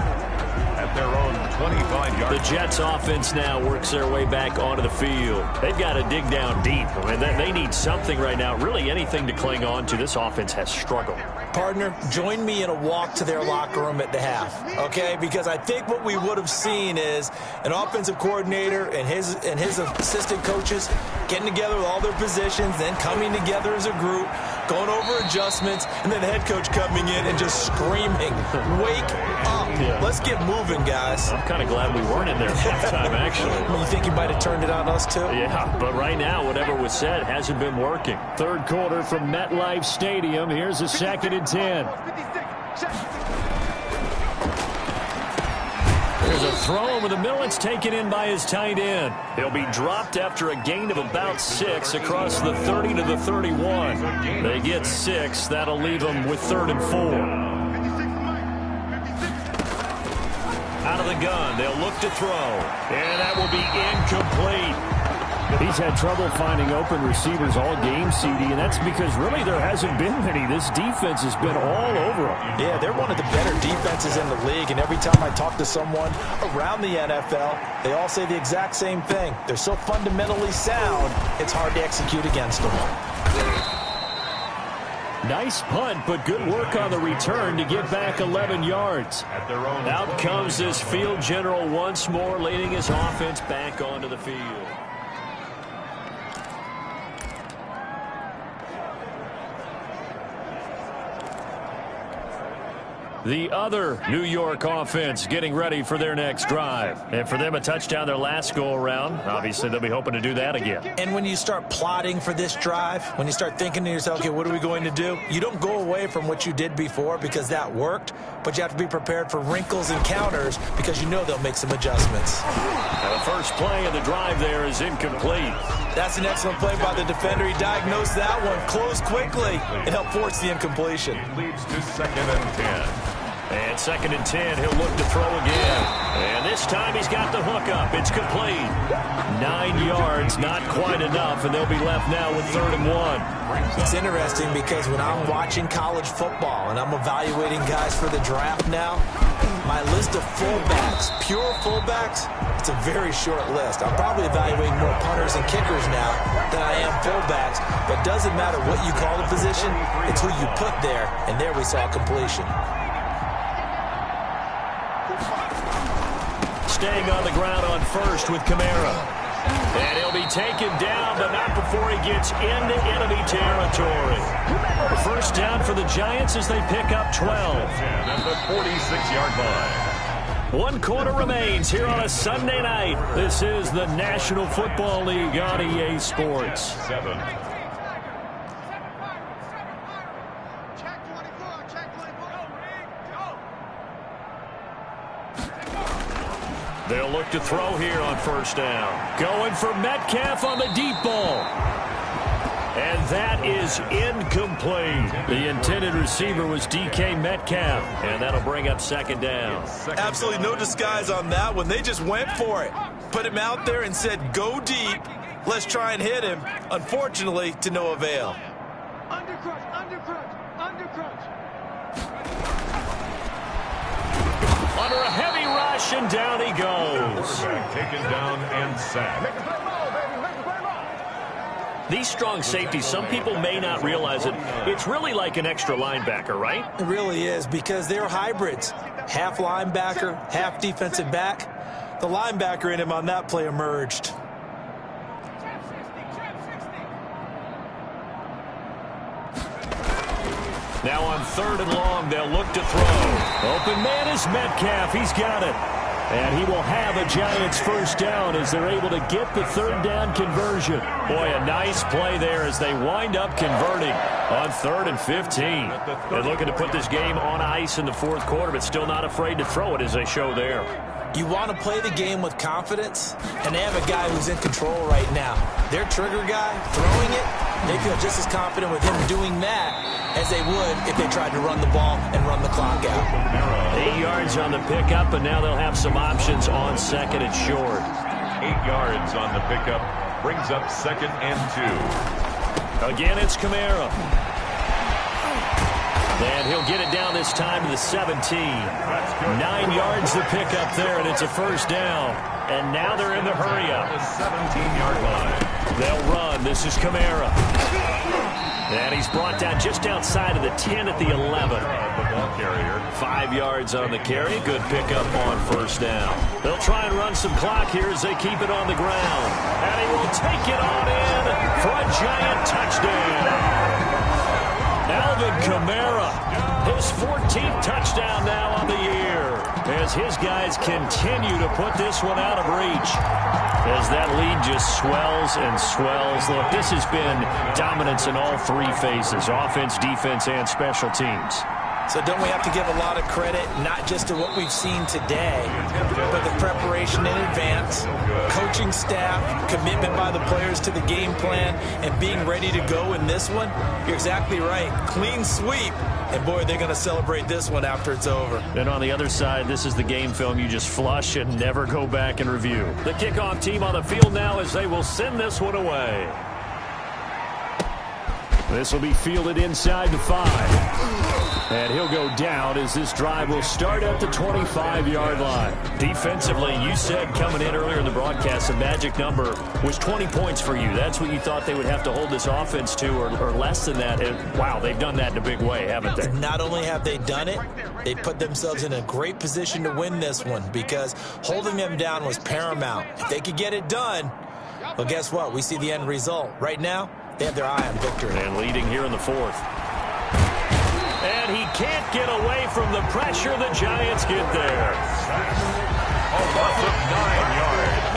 At their own 25-yard. The Jets offense now works their way back onto the field. They've got to dig down deep. I mean, they need something right now, really anything to cling on to. This offense has struggled. Partner, join me in a walk to their locker room at the half, okay? Because I think what we would have seen is an offensive coordinator and his assistant coaches getting together with all their positions, then coming together as a group, going over adjustments, and then the head coach coming in and just screaming, "Wake up. Let's get moving, guys." I'm kind of glad we weren't in there halftime, actually. You think you might have turned it on us, too? Yeah, but right now, whatever was said hasn't been working. Third quarter from MetLife Stadium. Here's a 2nd and 10. There's a throw over the middle. It's taken in by his tight end. He'll be dropped after a gain of about 6 across the 30 to the 31. They get 6. That'll leave them with 3rd and 4. Out of the gun, they'll look to throw. And that will be incomplete. He's had trouble finding open receivers all game, CD, and that's because really there hasn't been many. This defense has been all over them. Yeah, they're one of the better defenses in the league, and every time I talk to someone around the NFL, they all say the exact same thing. They're so fundamentally sound, it's hard to execute against them. Nice punt, but good work on the return to get back 11 yards. Out comes this field general once more, leading his offense back onto the field. The other New York offense getting ready for their next drive. And for them, a touchdown their last go-around. Obviously, they'll be hoping to do that again. And when you start plotting for this drive, when you start thinking to yourself, okay, what are we going to do? You don't go away from what you did before because that worked, but you have to be prepared for wrinkles and counters because you know they'll make some adjustments. Now, the first play of the drive there is incomplete. That's an excellent play by the defender. He diagnosed that one, closed quickly, and helped force the incompletion. Leads to 2nd and 10. And 2nd and 10, he'll look to throw again. And this time he's got the hook up. It's complete. 9 yards, not quite enough, and they'll be left now with 3rd and 1. It's interesting because when I'm watching college football and I'm evaluating guys for the draft now, my list of fullbacks, pure fullbacks, it's a very short list. I'm probably evaluating more punters and kickers now than I am fullbacks, but it doesn't matter what you call the position, it's who you put there, and there we saw completion. Staying on the ground on first with Kamara. And he'll be taken down, but not before he gets into enemy territory. First down for the Giants as they pick up 12. At the 46-yard line. 1 quarter remains here on a Sunday night. This is the National Football League on EA Sports. 7. They'll look to throw here on first down. Going for Metcalf on the deep ball. And that is incomplete. The intended receiver was DK Metcalf. And that'll bring up 2nd down. Absolutely no disguise on that one. They just went for it. Put him out there and said, go deep. Let's try and hit him. Unfortunately, to no avail. Undercrunch, undercrunch, undercrunch. Under a heavy rush, and down he goes. Taken down and sacked. These strong safeties, some people may not realize it. It's really like an extra linebacker, right? It really is, because they're hybrids. Half linebacker, half defensive back. The linebacker in him on that play emerged. Now on 3rd and long, they'll look to throw. Open man is Metcalf. He's got it. And he will have a Giants first down as they're able to get the third down conversion. Boy, a nice play there as they wind up converting on 3rd and 15. They're looking to put this game on ice in the fourth quarter, but still not afraid to throw it as they show there. You want to play the game with confidence, and they have a guy who's in control right now. Their trigger guy, throwing it, they feel just as confident with him doing that as they would if they tried to run the ball and run the clock out. 8 yards on the pickup, and now they'll have some options on 2nd and short. 8 yards on the pickup brings up 2nd and 2. Again, it's Kamara. And he'll get it down this time to the 17. 9 yards to pick up there, and it's a first down. And now they're in the hurry-up. The 17-yard line. They'll run. This is Kamara. And he's brought down just outside of the 10 at the 11. The ball carrier. 5 yards on the carry. Good pickup on first down. They'll try and run some clock here as they keep it on the ground. And he will take it on in for a Giant touchdown. Alvin Kamara, his 14th touchdown now on the year, as his guys continue to put this one out of reach. As that lead just swells and swells. Look, this has been dominance in all 3 phases, offense, defense, and special teams. So don't we have to give a lot of credit, not just to what we've seen today, but the preparation in advance, coaching staff, commitment by the players to the game plan, and being ready to go in this one? You're exactly right. Clean sweep. And, boy, they're going to celebrate this one after it's over. And on the other side, this is the game film you just flush and never go back and review. The kickoff team on the field now as they will send this one away. This will be fielded inside the 5. And he'll go down as this drive will start at the 25-yard line. Defensively, you said coming in earlier in the broadcast, the magic number was 20 points for you. That's what you thought they would have to hold this offense to, or less than that. And, wow, they've done that in a big way, haven't they? Not only have they done it, they put themselves in a great position to win this one because holding them down was paramount. If they could get it done, well, guess what? We see the end result. Right now, they have their eye on victory. And leading here in the 4th. And he can't get away from the pressure. The Giants get there. A loss of 9 yards.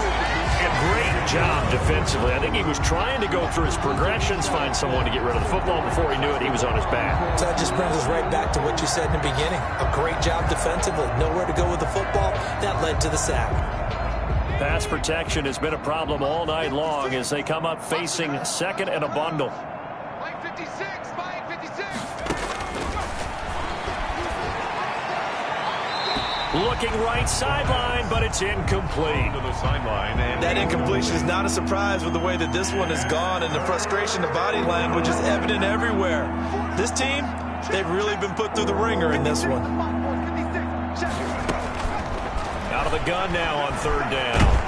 A great job defensively. I think he was trying to go through his progressions, find someone to get rid of the football. Before he knew it, he was on his back. So that just brings us right back to what you said in the beginning. A great job defensively. Nowhere to go with the football. That led to the sack. Pass protection has been a problem all night long as they come up facing 2nd and a bundle. Line 56, line 56. Looking right sideline, but it's incomplete. To the sideline, and That incompletion is not a surprise with the way that this one has gone, and the frustration, the body language is evident everywhere. This team, they've really been put through the ringer in this one. Out of the gun now on 3rd down.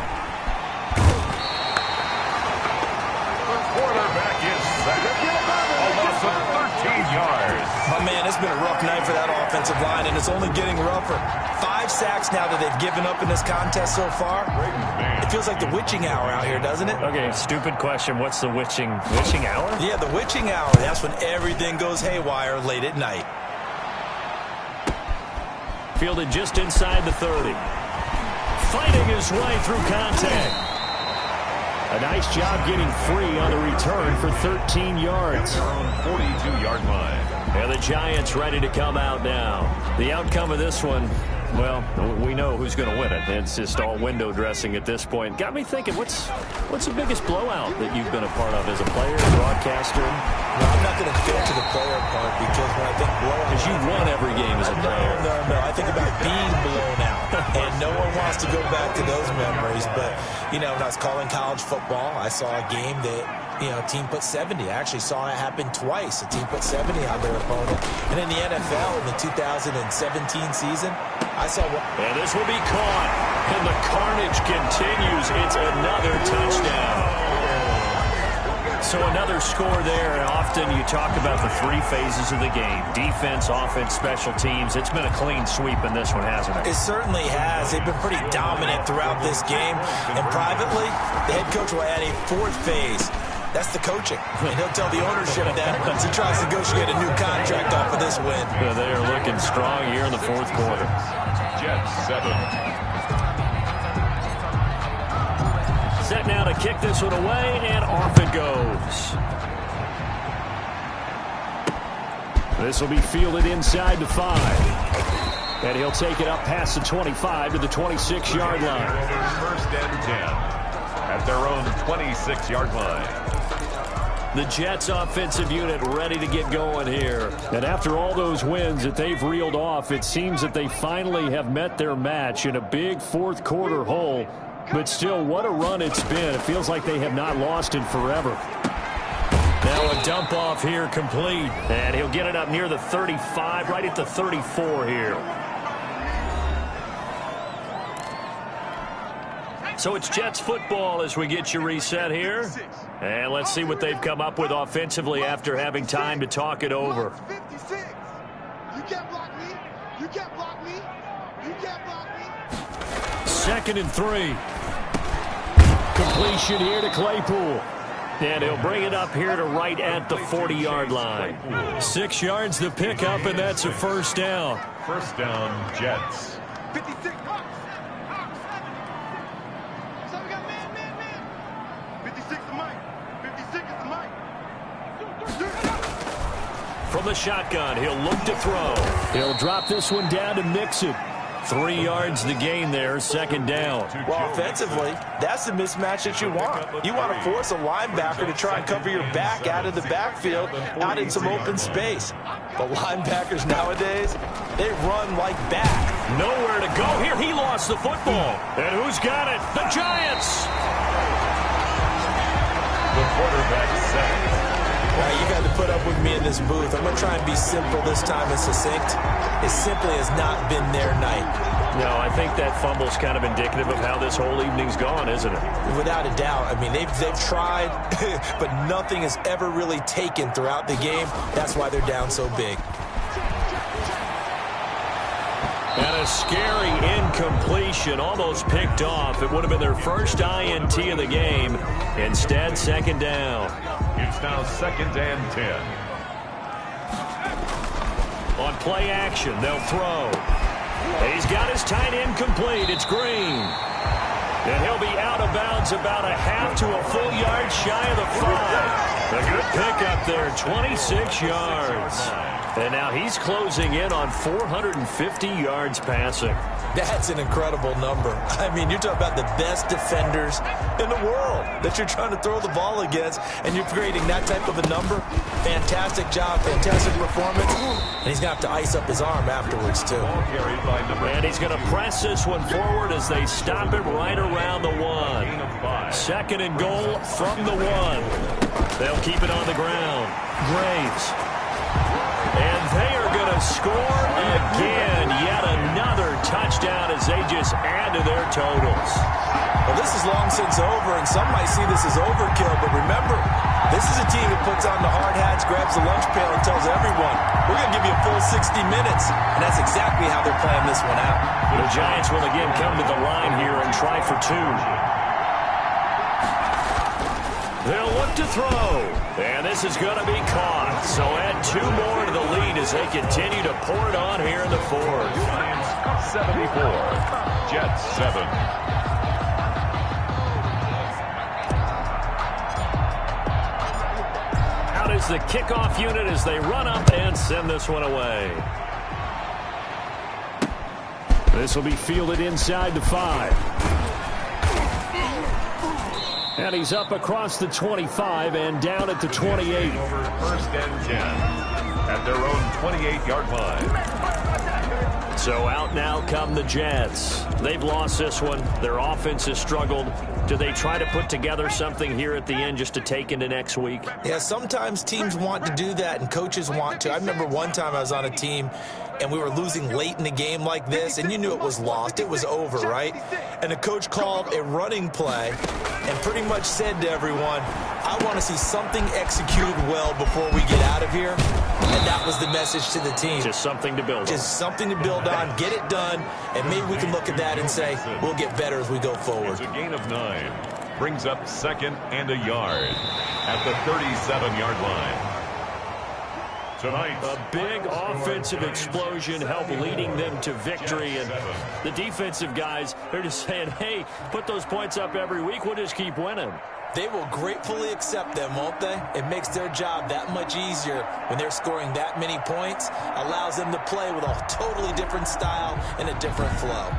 the quarterback is sacked. A loss of 13 yards. Oh, man, it's been a rough night for that offensive line, and it's only getting rougher. 5 sacks now that they've given up in this contest so far. It feels like the witching hour out here, doesn't it? Okay, stupid question. What's the witching hour? Yeah, the witching hour. That's when everything goes haywire late at night. Fielded just inside the 30. Fighting his way through contact. A nice job getting free on the return for 13 yards. Their own 42-yard line. And the Giants ready to come out now. The outcome of this one, well, we know who's going to win it. It's just all window dressing at this point. Got me thinking, what's the biggest blowout that you've been a part of as a player, broadcaster? No, I'm not going to go to the player part because when I think blowout... Because you've won every game as a player. No. I think about being blown out. And no one wants to go back to those memories. But, you know, when I was calling college football, I saw a game that, you know, a team put 70. I actually saw it happen twice. A team put 70 on their opponent. And in the NFL, in the 2017 season, I saw what... And this will be caught. And the carnage continues. It's another touchdown. So another score there, and often you talk about the 3 phases of the game. Defense, offense, special teams. It's been a clean sweep in this one, hasn't it? It certainly has. They've been pretty dominant throughout this game. And privately, the head coach will add a 4th phase. That's the coaching. And he'll tell the ownership that once he tries to negotiate a new contract off of this win. They are looking strong here in the 4th quarter. Jets 7. Set now to kick this one away, and off it goes. This will be fielded inside the 5. And he'll take it up past the 25 to the 26-yard line. First and 10 at their own 26-yard line. The Jets offensive unit ready to get going here. And after all those wins that they've reeled off, it seems that they finally have met their match in a big fourth-quarter hole. But still, what a run it's been. It feels like they have not lost in forever. Now a dump off here complete. And he'll get it up near the 35, right at the 34 here. So it's Jets football as we get you reset here. And let's see what they've come up with offensively after having time to talk it over. 56. You can't block me. You can't block me. You can't block me. 2nd and 3. Completion here to Claypool. And he'll bring it up here to right at the 40-yard line. 6 yards the pickup, and that's a first down. First down, Jets. 56. So we got man. 56 the mic. 56 is the mic. From the shotgun, he'll look to throw. He'll drop this one down to mix it. 3 yards the gain there, 2nd down. Well, offensively, that's the mismatch that you want. You want to force a linebacker to try and cover your back out of the backfield, out in some open space. But linebackers nowadays, they run like back. Nowhere to go here. He lost the football. And who's got it? The Giants. The quarterback sack. Now, you got to put up with me in this booth. I'm going to try and be simple this time and succinct. It simply has not been their night. No, I think that fumble's kind of indicative of how this whole evening's gone, isn't it? Without a doubt. I mean, they've tried, but nothing has ever really taken throughout the game. That's why they're down so big. And a scary incompletion, almost picked off. It would have been their first INT of the game. Instead, 2nd down. It's now 2nd and 10. On play action, they'll throw. He's got his tight end complete. It's Green. And he'll be out of bounds about a half to a full yard shy of the 5. A good pickup there, 26 yards. And now he's closing in on 450 yards passing. That's an incredible number. I mean, you're talking about the best defenders in the world that you're trying to throw the ball against, and you're creating that type of a number. Fantastic job, fantastic performance. And he's going to have to ice up his arm afterwards, too. And he's going to press this one forward as they stop it right around the 1. 2nd and goal from the 1. They'll keep it on the ground. Graves. And they are going to score again. Yet another touchdown as they just add to their totals. Well, this is long since over, and some might see this as overkill. But remember, this is a team that puts on the hard hats, grabs the lunch pail, and tells everyone, we're going to give you a full 60 minutes. And that's exactly how they're playing this one out. The Giants will again come to the line here and try for 2. They'll look to throw. And this is going to be caught. So add 2 more to the lead as they continue to pour it on here in the 4th. 74. Jets 7. Out is the kickoff unit as they run up and send this one away. This will be fielded inside the 5. And he's up across the 25 and down at the 28. Over 1st and 10 at their own 28-yard line. So out now come the Jets. They've lost this one. Their offense has struggled. Do they try to put together something here at the end just to take into next week? Yeah, sometimes teams want to do that and coaches want to. I remember one time I was on a team and we were losing late in the game like this, and you knew it was lost. It was over, right? And the coach called a running play and pretty much said to everyone, I want to see something executed well before we get out of here. And that was the message to the team. Just something to build on. Just something to build on, get it done, and maybe we can look at that and say, we'll get better as we go forward. It's a gain of 9. Brings up 2nd and a yard at the 37-yard line. Tonight, a big offensive explosion helped leading them to victory. And the defensive guys, they're just saying, hey, put those points up every week. We'll just keep winning. They will gratefully accept them, won't they? It makes their job that much easier when they're scoring that many points. Allows them to play with a totally different style and a different flow.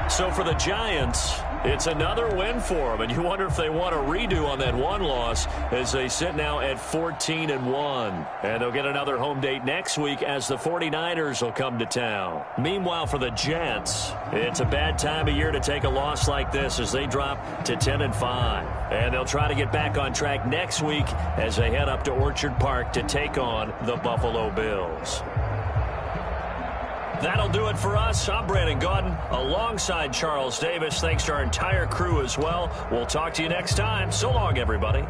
So for the Giants, it's another win for them, and you wonder if they want a redo on that one loss as they sit now at 14-1. And they'll get another home date next week as the 49ers will come to town. Meanwhile, for the Jets, it's a bad time of year to take a loss like this as they drop to 10-5. And they'll try to get back on track next week as they head up to Orchard Park to take on the Buffalo Bills. That'll do it for us. I'm Brandon Gaudin alongside Charles Davis. Thanks to our entire crew as well. We'll talk to you next time. So long, everybody.